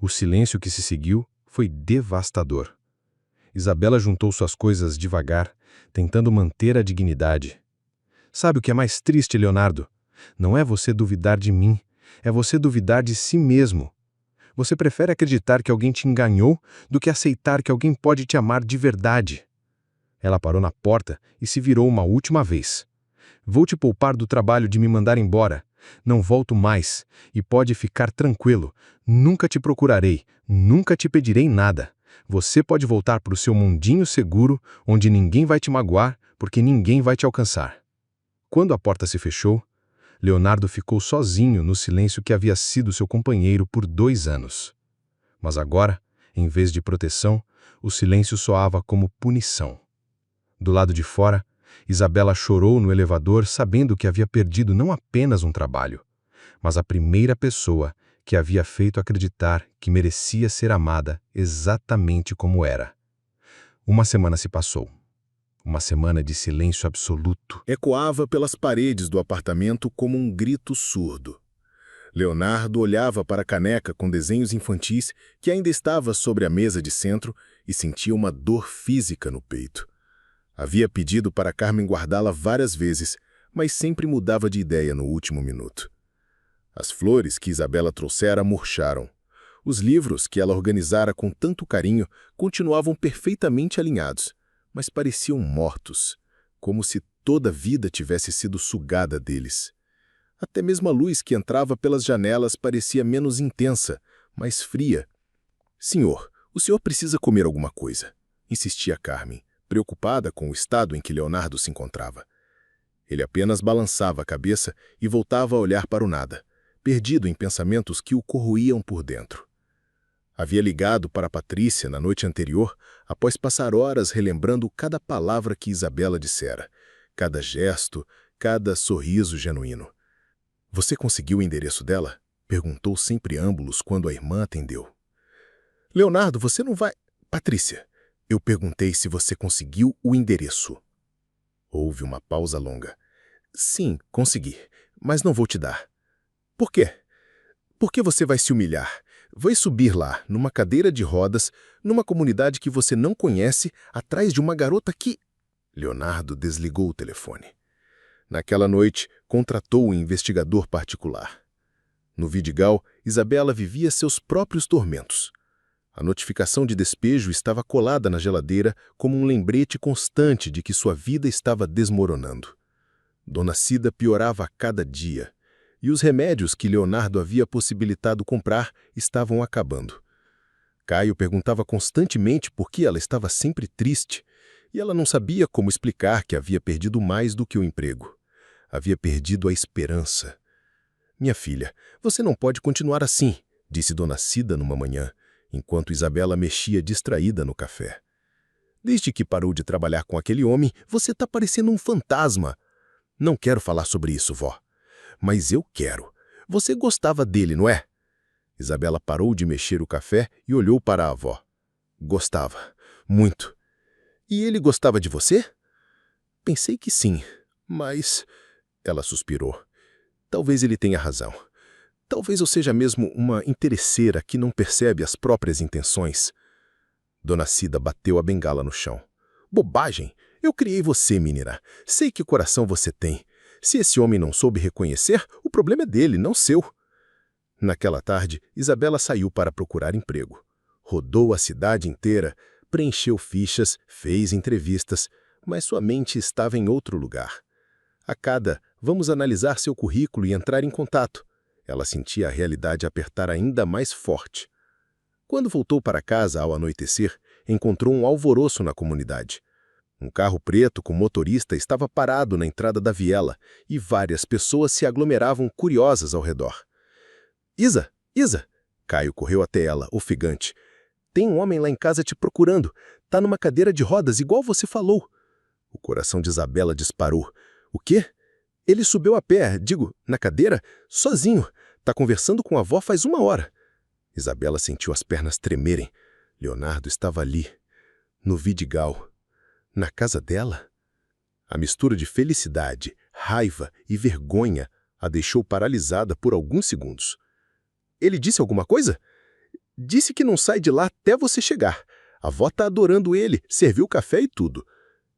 O silêncio que se seguiu foi devastador. Isabela juntou suas coisas devagar, tentando manter a dignidade. Sabe o que é mais triste, Leonardo? Não é você duvidar de mim, é você duvidar de si mesmo. Você prefere acreditar que alguém te enganou do que aceitar que alguém pode te amar de verdade. Ela parou na porta e se virou uma última vez. Vou te poupar do trabalho de me mandar embora. Não volto mais, e pode ficar tranquilo. Nunca te procurarei, nunca te pedirei nada. Você pode voltar para o seu mundinho seguro, onde ninguém vai te magoar, porque ninguém vai te alcançar. Quando a porta se fechou, Leonardo ficou sozinho no silêncio que havia sido seu companheiro por 2 anos. Mas agora, em vez de proteção, o silêncio soava como punição. Do lado de fora, Isabela chorou no elevador sabendo que havia perdido não apenas um trabalho, mas a primeira pessoa que havia feito acreditar que merecia ser amada exatamente como era. Uma semana se passou. Uma semana de silêncio absoluto. Ecoava pelas paredes do apartamento como um grito surdo. Leonardo olhava para a caneca com desenhos infantis que ainda estava sobre a mesa de centro e sentia uma dor física no peito. Havia pedido para Carmen guardá-la várias vezes, mas sempre mudava de ideia no último minuto. As flores que Isabela trouxera murcharam. Os livros que ela organizara com tanto carinho continuavam perfeitamente alinhados, mas pareciam mortos, como se toda a vida tivesse sido sugada deles. Até mesmo a luz que entrava pelas janelas parecia menos intensa, mais fria. Senhor, o senhor precisa comer alguma coisa, insistia Carmen, preocupada com o estado em que Leonardo se encontrava. Ele apenas balançava a cabeça e voltava a olhar para o nada, perdido em pensamentos que o corroíam por dentro. Havia ligado para Patrícia na noite anterior, após passar horas relembrando cada palavra que Isabela dissera, cada gesto, cada sorriso genuíno. Você conseguiu o endereço dela? Perguntou sem preâmbulos quando a irmã atendeu. Leonardo, você não vai... Patrícia, eu perguntei se você conseguiu o endereço. Houve uma pausa longa. Sim, consegui, mas não vou te dar. Por quê? Por que você vai se humilhar? Vai subir lá, numa cadeira de rodas, numa comunidade que você não conhece, atrás de uma garota que... Leonardo desligou o telefone. Naquela noite, contratou um investigador particular. No Vidigal, Isabela vivia seus próprios tormentos. A notificação de despejo estava colada na geladeira como um lembrete constante de que sua vida estava desmoronando. Dona Cida piorava a cada dia, e os remédios que Leonardo havia possibilitado comprar estavam acabando. Caio perguntava constantemente por que ela estava sempre triste, e ela não sabia como explicar que havia perdido mais do que o emprego. Havia perdido a esperança. "Minha filha, você não pode continuar assim", disse Dona Cida numa manhã, enquanto Isabela mexia distraída no café. "Desde que parou de trabalhar com aquele homem, você está parecendo um fantasma." "Não quero falar sobre isso, vó." "Mas eu quero. Você gostava dele, não é?" Isabela parou de mexer o café e olhou para a avó. "Gostava. Muito." "E ele gostava de você?" "Pensei que sim, mas..." Ela suspirou. "Talvez ele tenha razão. Talvez eu seja mesmo uma interesseira que não percebe as próprias intenções." Dona Cida bateu a bengala no chão. "Bobagem! Eu criei você, menina. Sei que coração você tem. Se esse homem não soube reconhecer, o problema é dele, não seu." Naquela tarde, Isabela saiu para procurar emprego. Rodou a cidade inteira, preencheu fichas, fez entrevistas, mas sua mente estava em outro lugar. A cada "vamos analisar seu currículo e entrar em contato", ela sentia a realidade apertar ainda mais forte. Quando voltou para casa ao anoitecer, encontrou um alvoroço na comunidade. Um carro preto com motorista estava parado na entrada da viela e várias pessoas se aglomeravam curiosas ao redor. "Isa! Isa!" Caio correu até ela, ofegante. "Tem um homem lá em casa te procurando. Tá numa cadeira de rodas, igual você falou." O coração de Isabela disparou. "O quê?" "Ele subiu a pé, na cadeira, sozinho. Tá conversando com a avó faz 1 hora." Isabela sentiu as pernas tremerem. Leonardo estava ali, no Vidigal, na casa dela. A mistura de felicidade, raiva e vergonha a deixou paralisada por alguns segundos. "Ele disse alguma coisa?" "Disse que não sai de lá até você chegar. A avó tá adorando ele, serviu café e tudo."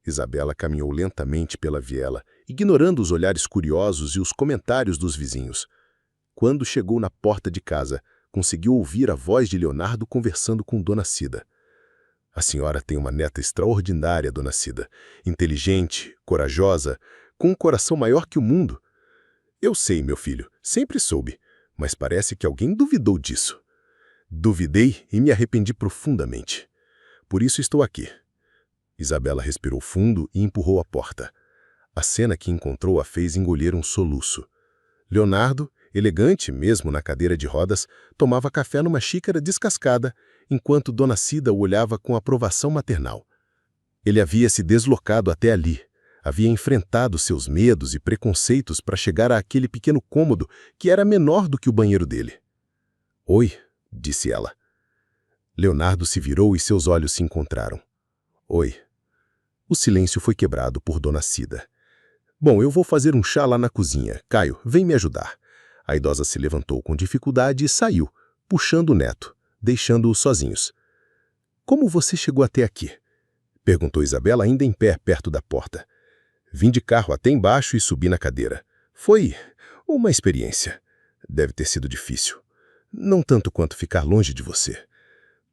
Isabela caminhou lentamente pela viela, ignorando os olhares curiosos e os comentários dos vizinhos. Quando chegou na porta de casa, conseguiu ouvir a voz de Leonardo conversando com Dona Cida. "A senhora tem uma neta extraordinária, Dona Cida. Inteligente, corajosa, com um coração maior que o mundo." "Eu sei, meu filho, sempre soube, mas parece que alguém duvidou disso." "Duvidei e me arrependi profundamente. Por isso estou aqui." Isabela respirou fundo e empurrou a porta. A cena que encontrou a fez engolir um soluço. Leonardo, elegante mesmo na cadeira de rodas, tomava café numa xícara descascada, enquanto Dona Cida o olhava com aprovação maternal. Ele havia se deslocado até ali, havia enfrentado seus medos e preconceitos para chegar àquele pequeno cômodo que era menor do que o banheiro dele. "Oi", disse ela. Leonardo se virou e seus olhos se encontraram. "Oi." O silêncio foi quebrado por Dona Cida. "Bom, eu vou fazer um chá lá na cozinha. Caio, vem me ajudar." A idosa se levantou com dificuldade e saiu, puxando o neto, deixando-os sozinhos. "Como você chegou até aqui?" perguntou Isabela, ainda em pé perto da porta. "Vim de carro até embaixo e subi na cadeira. Foi uma experiência. Deve ter sido difícil. Não tanto quanto ficar longe de você."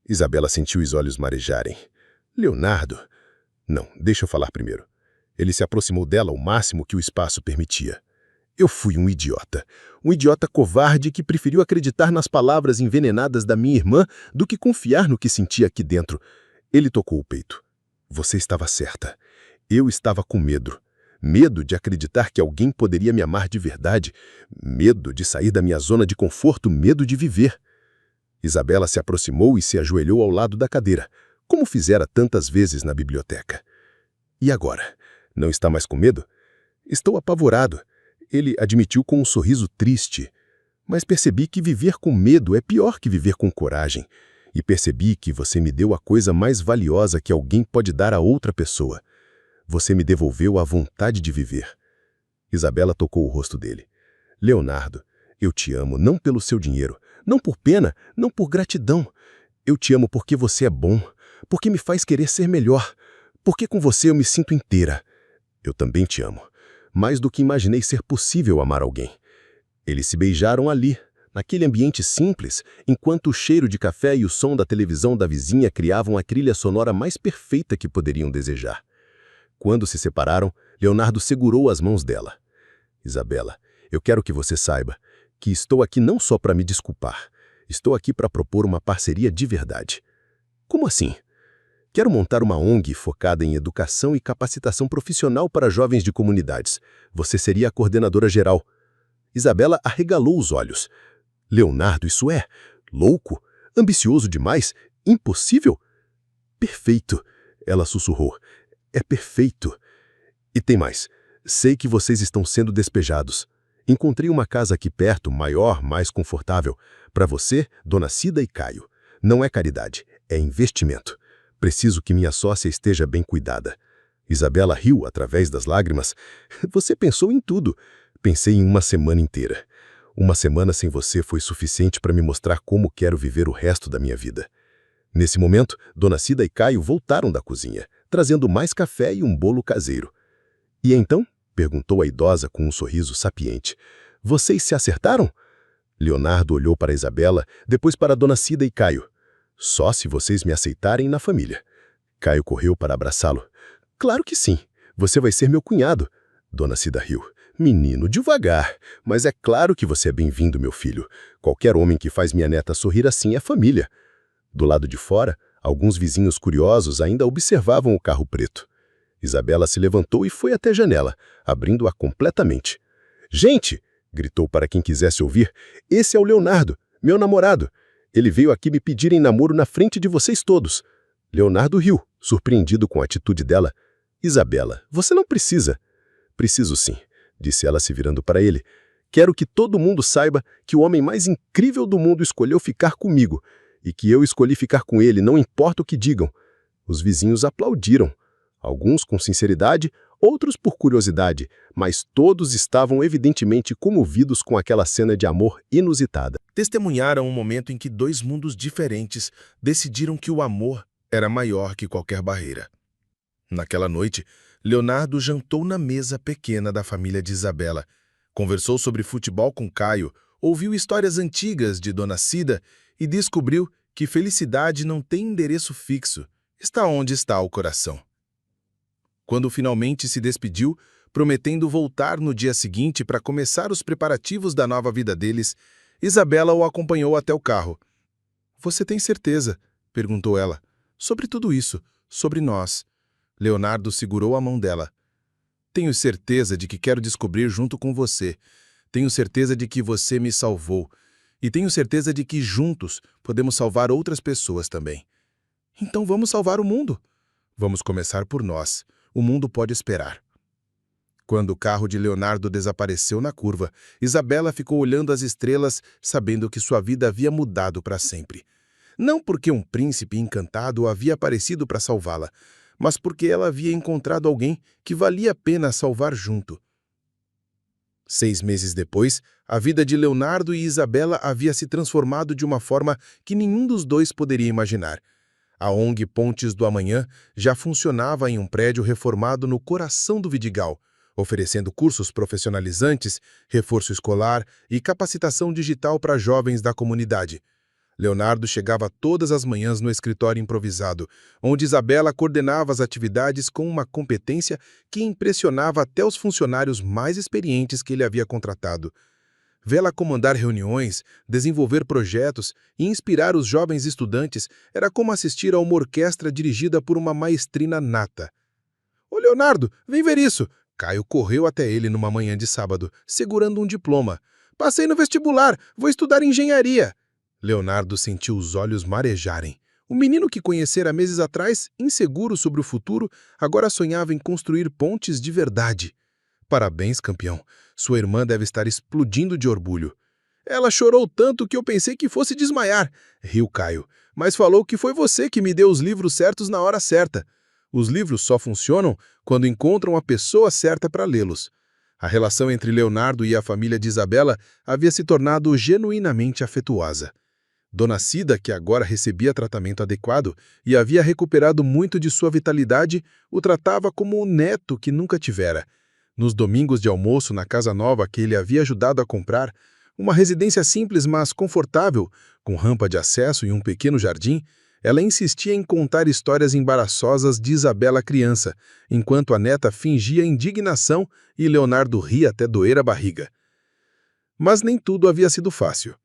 Isabela sentiu os olhos marejarem. "Leonardo..." "Não, deixa eu falar primeiro." Ele se aproximou dela o máximo que o espaço permitia. "Eu fui um idiota covarde que preferiu acreditar nas palavras envenenadas da minha irmã do que confiar no que sentia aqui dentro." Ele tocou o peito. "Você estava certa. Eu estava com medo. Medo de acreditar que alguém poderia me amar de verdade. Medo de sair da minha zona de conforto, medo de viver." Isabela se aproximou e se ajoelhou ao lado da cadeira, como fizera tantas vezes na biblioteca. "E agora? Não está mais com medo?" "Estou apavorado." Ele admitiu com um sorriso triste. "Mas percebi que viver com medo é pior que viver com coragem. E percebi que você me deu a coisa mais valiosa que alguém pode dar a outra pessoa. Você me devolveu a vontade de viver." Isabela tocou o rosto dele. "Leonardo, eu te amo não pelo seu dinheiro, não por pena, não por gratidão. Eu te amo porque você é bom, porque me faz querer ser melhor, porque com você eu me sinto inteira. Eu também te amo, mais do que imaginei ser possível amar alguém." Eles se beijaram ali, Naquele ambiente simples, enquanto o cheiro de café e o som da televisão da vizinha criavam a trilha sonora mais perfeita que poderiam desejar. Quando se separaram, Leonardo segurou as mãos dela. Isabela, eu quero que você saiba que estou aqui não só para me desculpar. Estou aqui para propor uma parceria de verdade. Como assim? Quero montar uma ONG focada em educação e capacitação profissional para jovens de comunidades. Você seria a coordenadora geral. Isabela arregalou os olhos. Leonardo, isso é louco, ambicioso demais, impossível? Perfeito, ela sussurrou. É perfeito. E tem mais. Sei que vocês estão sendo despejados. Encontrei uma casa aqui perto, maior, mais confortável. Para você, Dona Cida e Caio. Não é caridade, é investimento. Preciso que minha sócia esteja bem cuidada. Isabela riu através das lágrimas. Você pensou em tudo. Pensei em uma semana inteira. Uma semana sem você foi suficiente para me mostrar como quero viver o resto da minha vida. Nesse momento, Dona Cida e Caio voltaram da cozinha, trazendo mais café e um bolo caseiro. E então? Perguntou a idosa com um sorriso sapiente. Vocês se acertaram? Leonardo olhou para Isabela, depois para Dona Cida e Caio. Só se vocês me aceitarem na família. Caio correu para abraçá-lo. Claro que sim. Você vai ser meu cunhado. Dona Cida riu. Menino, devagar. Mas é claro que você é bem-vindo, meu filho. Qualquer homem que faz minha neta sorrir assim é família. Do lado de fora, alguns vizinhos curiosos ainda observavam o carro preto. Isabela se levantou e foi até a janela, abrindo-a completamente. Gente! Gritou para quem quisesse ouvir. Esse é o Leonardo, meu namorado. Ele veio aqui me pedir em namoro na frente de vocês todos. Leonardo riu, surpreendido com a atitude dela. Isabela, você não precisa. Preciso sim, disse ela se virando para ele. Quero que todo mundo saiba que o homem mais incrível do mundo escolheu ficar comigo e que eu escolhi ficar com ele, não importa o que digam. Os vizinhos aplaudiram. Alguns com sinceridade, outros por curiosidade, mas todos estavam evidentemente comovidos com aquela cena de amor inusitada. Testemunharam um momento em que dois mundos diferentes decidiram que o amor era maior que qualquer barreira. Naquela noite, Leonardo jantou na mesa pequena da família de Isabela, conversou sobre futebol com Caio, ouviu histórias antigas de Dona Cida e descobriu que felicidade não tem endereço fixo, está onde está o coração. Quando finalmente se despediu, prometendo voltar no dia seguinte para começar os preparativos da nova vida deles, Isabela o acompanhou até o carro. Você tem certeza? Perguntou ela. Sobre tudo isso, sobre nós. Leonardo segurou a mão dela. Tenho certeza de que quero descobrir junto com você. Tenho certeza de que você me salvou. E tenho certeza de que juntos podemos salvar outras pessoas também. Então vamos salvar o mundo. Vamos começar por nós. O mundo pode esperar. Quando o carro de Leonardo desapareceu na curva, Isabela ficou olhando as estrelas, sabendo que sua vida havia mudado para sempre. Não porque um príncipe encantado havia aparecido para salvá-la, mas porque ela havia encontrado alguém que valia a pena salvar junto. 6 meses depois, a vida de Leonardo e Isabela havia se transformado de uma forma que nenhum dos dois poderia imaginar. A ONG Pontes do Amanhã já funcionava em um prédio reformado no coração do Vidigal, oferecendo cursos profissionalizantes, reforço escolar e capacitação digital para jovens da comunidade. Leonardo chegava todas as manhãs no escritório improvisado, onde Isabela coordenava as atividades com uma competência que impressionava até os funcionários mais experientes que ele havia contratado. Vê-la comandar reuniões, desenvolver projetos e inspirar os jovens estudantes era como assistir a uma orquestra dirigida por uma maestrina nata. Ô Leonardo, vem ver isso! Caio correu até ele numa manhã de sábado, segurando um diploma. Passei no vestibular, vou estudar engenharia. Leonardo sentiu os olhos marejarem. O menino que conhecera meses atrás, inseguro sobre o futuro, agora sonhava em construir pontes de verdade. Parabéns, campeão. Sua irmã deve estar explodindo de orgulho. Ela chorou tanto que eu pensei que fosse desmaiar, riu Caio, mas falou que foi você que me deu os livros certos na hora certa. Os livros só funcionam quando encontram a pessoa certa para lê-los. A relação entre Leonardo e a família de Isabela havia se tornado genuinamente afetuosa. Dona Cida, que agora recebia tratamento adequado e havia recuperado muito de sua vitalidade, o tratava como o neto que nunca tivera. Nos domingos de almoço na casa nova que ele havia ajudado a comprar, Uma residência simples, mas confortável, com rampa de acesso e um pequeno jardim. Ela insistia em contar histórias embaraçosas de Isabela criança, enquanto a neta fingia indignação e Leonardo ria até doer a barriga. Mas nem tudo havia sido fácil.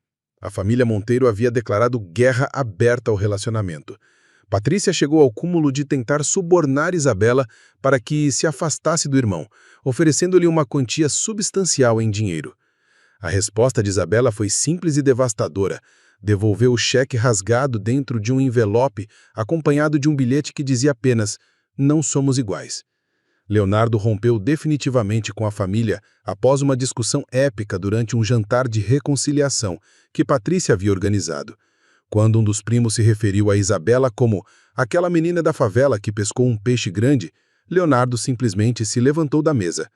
A família Monteiro havia declarado guerra aberta ao relacionamento. Patrícia chegou ao cúmulo de tentar subornar Isabela para que se afastasse do irmão, oferecendo-lhe uma quantia substancial em dinheiro. A resposta de Isabela foi simples e devastadora. Devolveu o cheque rasgado dentro de um envelope, acompanhado de um bilhete que dizia apenas: "Não somos iguais". Leonardo rompeu definitivamente com a família após uma discussão épica durante um jantar de reconciliação que Patrícia havia organizado. Quando um dos primos se referiu a Isabela como aquela menina da favela que pescou um peixe grande, Leonardo simplesmente se levantou da mesa.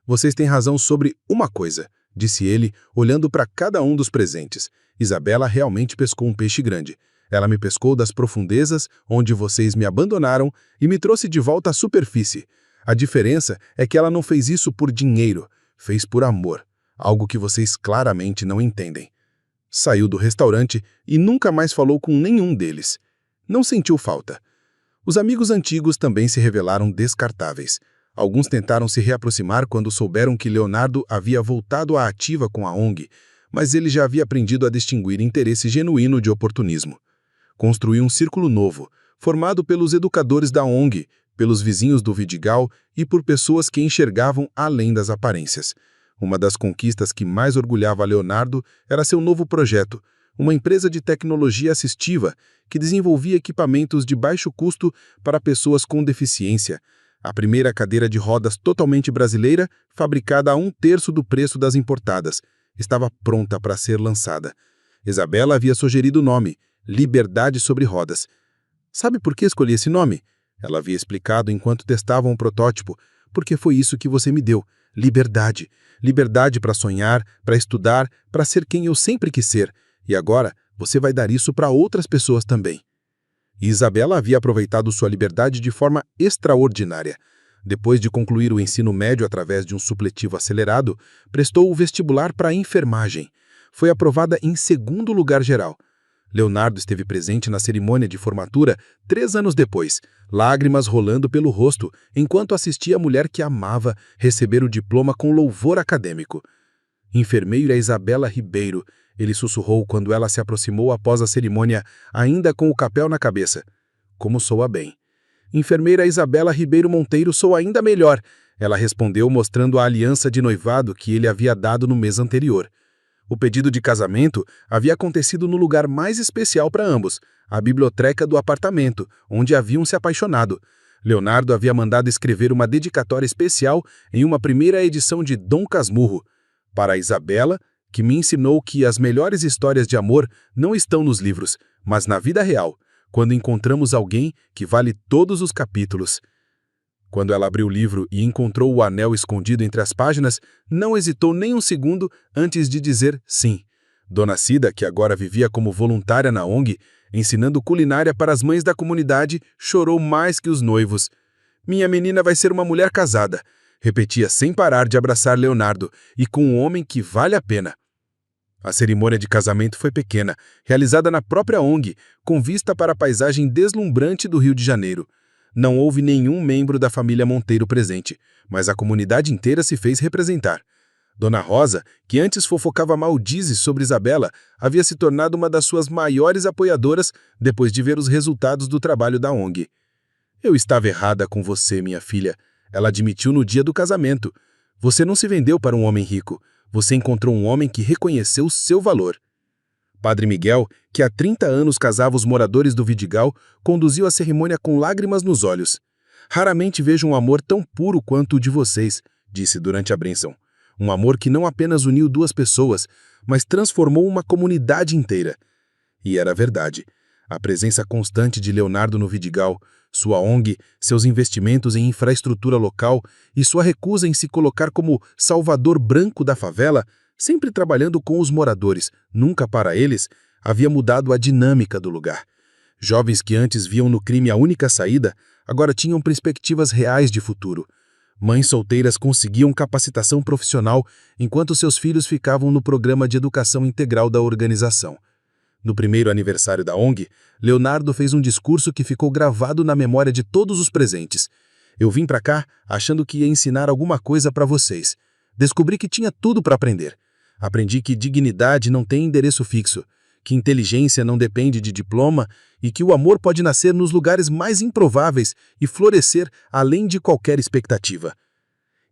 "Vocês têm razão sobre uma coisa", disse ele, olhando para cada um dos presentes. "Isabela realmente pescou um peixe grande. Ela me pescou das profundezas onde vocês me abandonaram e me trouxe de volta à superfície. A diferença é que ela não fez isso por dinheiro, fez por amor, algo que vocês claramente não entendem." Saiu do restaurante e nunca mais falou com nenhum deles. Não sentiu falta. Os amigos antigos também se revelaram descartáveis. Alguns tentaram se reaproximar quando souberam que Leonardo havia voltado à ativa com a ONG, mas ele já havia aprendido a distinguir interesse genuíno de oportunismo. Construiu um círculo novo, formado pelos educadores da ONG, pelos vizinhos do Vidigal e por pessoas que enxergavam além das aparências. Uma das conquistas que mais orgulhava Leonardo era seu novo projeto, uma empresa de tecnologia assistiva que desenvolvia equipamentos de baixo custo para pessoas com deficiência. A primeira cadeira de rodas totalmente brasileira, fabricada a 1/3 do preço das importadas, estava pronta para ser lançada. Isabela havia sugerido o nome, Liberdade sobre Rodas. "Sabe por que escolhi esse nome?" Ela havia explicado enquanto testavam o protótipo. "Porque foi isso que você me deu, liberdade. Liberdade para sonhar, para estudar, para ser quem eu sempre quis ser. E agora você vai dar isso para outras pessoas também." E Isabela havia aproveitado sua liberdade de forma extraordinária. Depois de concluir o ensino médio através de um supletivo acelerado, prestou o vestibular para a enfermagem. Foi aprovada em 2º lugar geral. Leonardo esteve presente na cerimônia de formatura 3 anos depois, lágrimas rolando pelo rosto, enquanto assistia a mulher que amava receber o diploma com louvor acadêmico. "Enfermeira Isabela Ribeiro", ele sussurrou quando ela se aproximou após a cerimônia, ainda com o capel na cabeça. "Como soa bem." "Enfermeira Isabela Ribeiro Monteiro, sou ainda melhor", ela respondeu mostrando a aliança de noivado que ele havia dado no mês anterior. O pedido de casamento havia acontecido no lugar mais especial para ambos, a biblioteca do apartamento, onde haviam se apaixonado. Leonardo havia mandado escrever uma dedicatória especial em uma primeira edição de Dom Casmurro. "Para Isabela, que me ensinou que as melhores histórias de amor não estão nos livros, mas na vida real, quando encontramos alguém que vale todos os capítulos." Quando ela abriu o livro e encontrou o anel escondido entre as páginas, não hesitou nem um segundo antes de dizer sim. Dona Cida, que agora vivia como voluntária na ONG, ensinando culinária para as mães da comunidade, chorou mais que os noivos. "Minha menina vai ser uma mulher casada", repetia sem parar de abraçar Leonardo, "e com um homem que vale a pena." A cerimônia de casamento foi pequena, realizada na própria ONG, com vista para a paisagem deslumbrante do Rio de Janeiro. Não houve nenhum membro da família Monteiro presente, mas a comunidade inteira se fez representar. Dona Rosa, que antes fofocava maldizes sobre Isabela, havia se tornado uma das suas maiores apoiadoras depois de ver os resultados do trabalho da ONG. "Eu estava errada com você, minha filha", ela admitiu no dia do casamento. "Você não se vendeu para um homem rico. Você encontrou um homem que reconheceu seu valor." Padre Miguel, que há 30 anos casava os moradores do Vidigal, conduziu a cerimônia com lágrimas nos olhos. "Raramente vejo um amor tão puro quanto o de vocês", disse durante a bênção. Um amor que não apenas uniu 2 pessoas, mas transformou uma comunidade inteira. E era verdade. A presença constante de Leonardo no Vidigal, sua ONG, seus investimentos em infraestrutura local e sua recusa em se colocar como salvador branco da favela, sempre trabalhando com os moradores, nunca para eles, havia mudado a dinâmica do lugar. Jovens que antes viam no crime a única saída, agora tinham perspectivas reais de futuro. Mães solteiras conseguiam capacitação profissional enquanto seus filhos ficavam no programa de educação integral da organização. No primeiro aniversário da ONG, Leonardo fez um discurso que ficou gravado na memória de todos os presentes. Eu vim para cá achando que ia ensinar alguma coisa para vocês. Descobri que tinha tudo para aprender. Aprendi que dignidade não tem endereço fixo, que inteligência não depende de diploma e que o amor pode nascer nos lugares mais improváveis e florescer além de qualquer expectativa.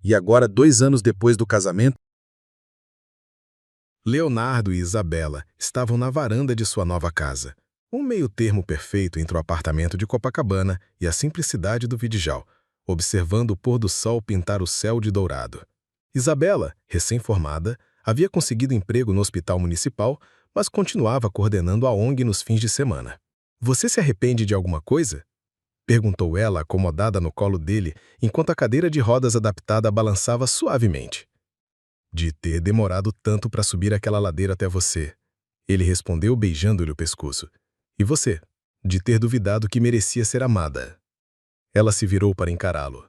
E agora, 2 anos depois do casamento, Leonardo e Isabela estavam na varanda de sua nova casa. Um meio-termo perfeito entre o apartamento de Copacabana e a simplicidade do Vidijal, observando o pôr do sol pintar o céu de dourado. Isabela, recém-formada, havia conseguido emprego no hospital municipal, mas continuava coordenando a ONG nos fins de semana. "Você se arrepende de alguma coisa?" perguntou ela, acomodada no colo dele, enquanto a cadeira de rodas adaptada balançava suavemente. "De ter demorado tanto para subir aquela ladeira até você." Ele respondeu beijando-lhe o pescoço. "E você? De ter duvidado que merecia ser amada." Ela se virou para encará-lo.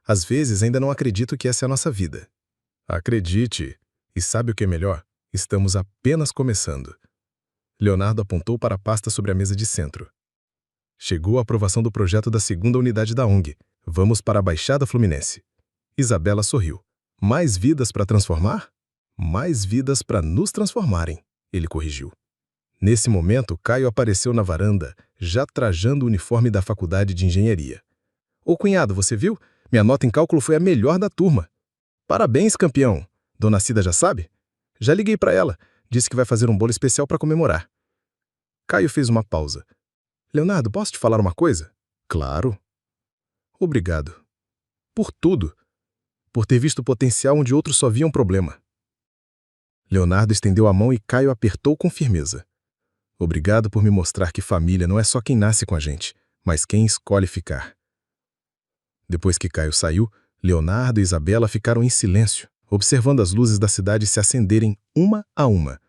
"Às vezes ainda não acredito que essa é a nossa vida." "Acredite. E sabe o que é melhor? Estamos apenas começando." Leonardo apontou para a pasta sobre a mesa de centro. "Chegou a aprovação do projeto da segunda unidade da ONG. Vamos para a Baixada Fluminense." Isabela sorriu. "Mais vidas para transformar?" "Mais vidas para nos transformarem," ele corrigiu. Nesse momento, Caio apareceu na varanda, já trajando o uniforme da faculdade de engenharia. "Ô cunhado, você viu? Minha nota em cálculo foi a melhor da turma." "Parabéns, campeão. Dona Cida já sabe?" "Já liguei para ela. Disse que vai fazer um bolo especial para comemorar." Caio fez uma pausa. "Leonardo, posso te falar uma coisa?" "Claro." "Obrigado. Por tudo. Por ter visto potencial onde outros só viam problema." Leonardo estendeu a mão e Caio apertou com firmeza. "Obrigado por me mostrar que família não é só quem nasce com a gente, mas quem escolhe ficar." Depois que Caio saiu, Leonardo e Isabela ficaram em silêncio, observando as luzes da cidade se acenderem uma a uma.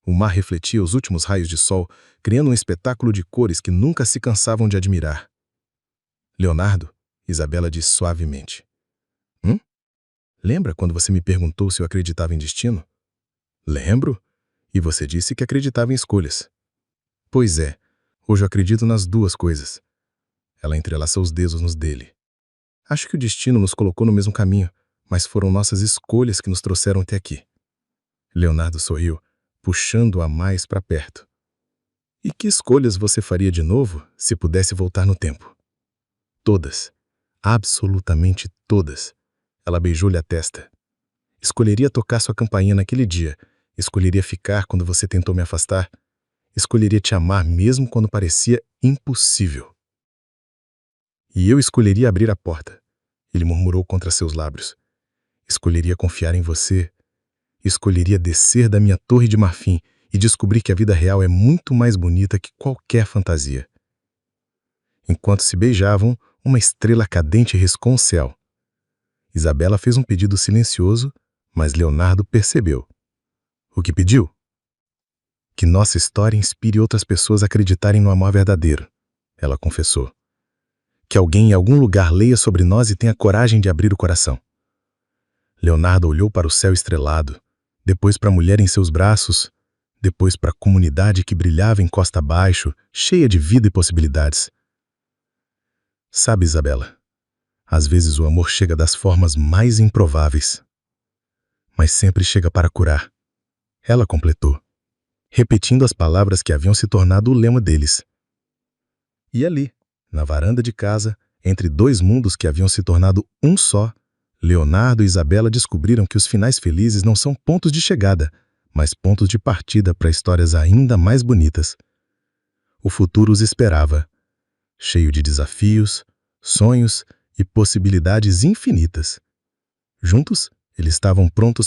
O mar refletia os últimos raios de sol, criando um espetáculo de cores que nunca se cansavam de admirar. "Leonardo," Isabela disse suavemente. "Lembra quando você me perguntou se eu acreditava em destino?" "Lembro. E você disse que acreditava em escolhas." "Pois é, hoje eu acredito nas duas coisas." Ela entrelaçou os dedos nos dele. "Acho que o destino nos colocou no mesmo caminho, mas foram nossas escolhas que nos trouxeram até aqui." Leonardo sorriu, puxando-a mais para perto. "E que escolhas você faria de novo se pudesse voltar no tempo?" "Todas. Absolutamente todas." Ela beijou-lhe a testa. "Escolheria tocar sua campainha naquele dia. Escolheria ficar quando você tentou me afastar. Escolheria te amar mesmo quando parecia impossível." "E eu escolheria abrir a porta," ele murmurou contra seus lábios. "Escolheria confiar em você. Escolheria descer da minha torre de marfim e descobrir que a vida real é muito mais bonita que qualquer fantasia." Enquanto se beijavam, uma estrela cadente riscou o céu. Isabela fez um pedido silencioso, mas Leonardo percebeu. "O que pediu?" "Que nossa história inspire outras pessoas a acreditarem no amor verdadeiro," ela confessou. "Que alguém em algum lugar leia sobre nós e tenha coragem de abrir o coração." Leonardo olhou para o céu estrelado, depois para a mulher em seus braços, depois para a comunidade que brilhava em costa abaixo, cheia de vida e possibilidades. "Sabe, Isabela, às vezes o amor chega das formas mais improváveis, mas sempre chega para curar," ela completou, repetindo as palavras que haviam se tornado o lema deles. E ali, na varanda de casa, entre dois mundos que haviam se tornado um só, Leonardo e Isabela descobriram que os finais felizes não são pontos de chegada, mas pontos de partida para histórias ainda mais bonitas. O futuro os esperava, cheio de desafios, sonhos e possibilidades infinitas. Juntos, eles estavam prontos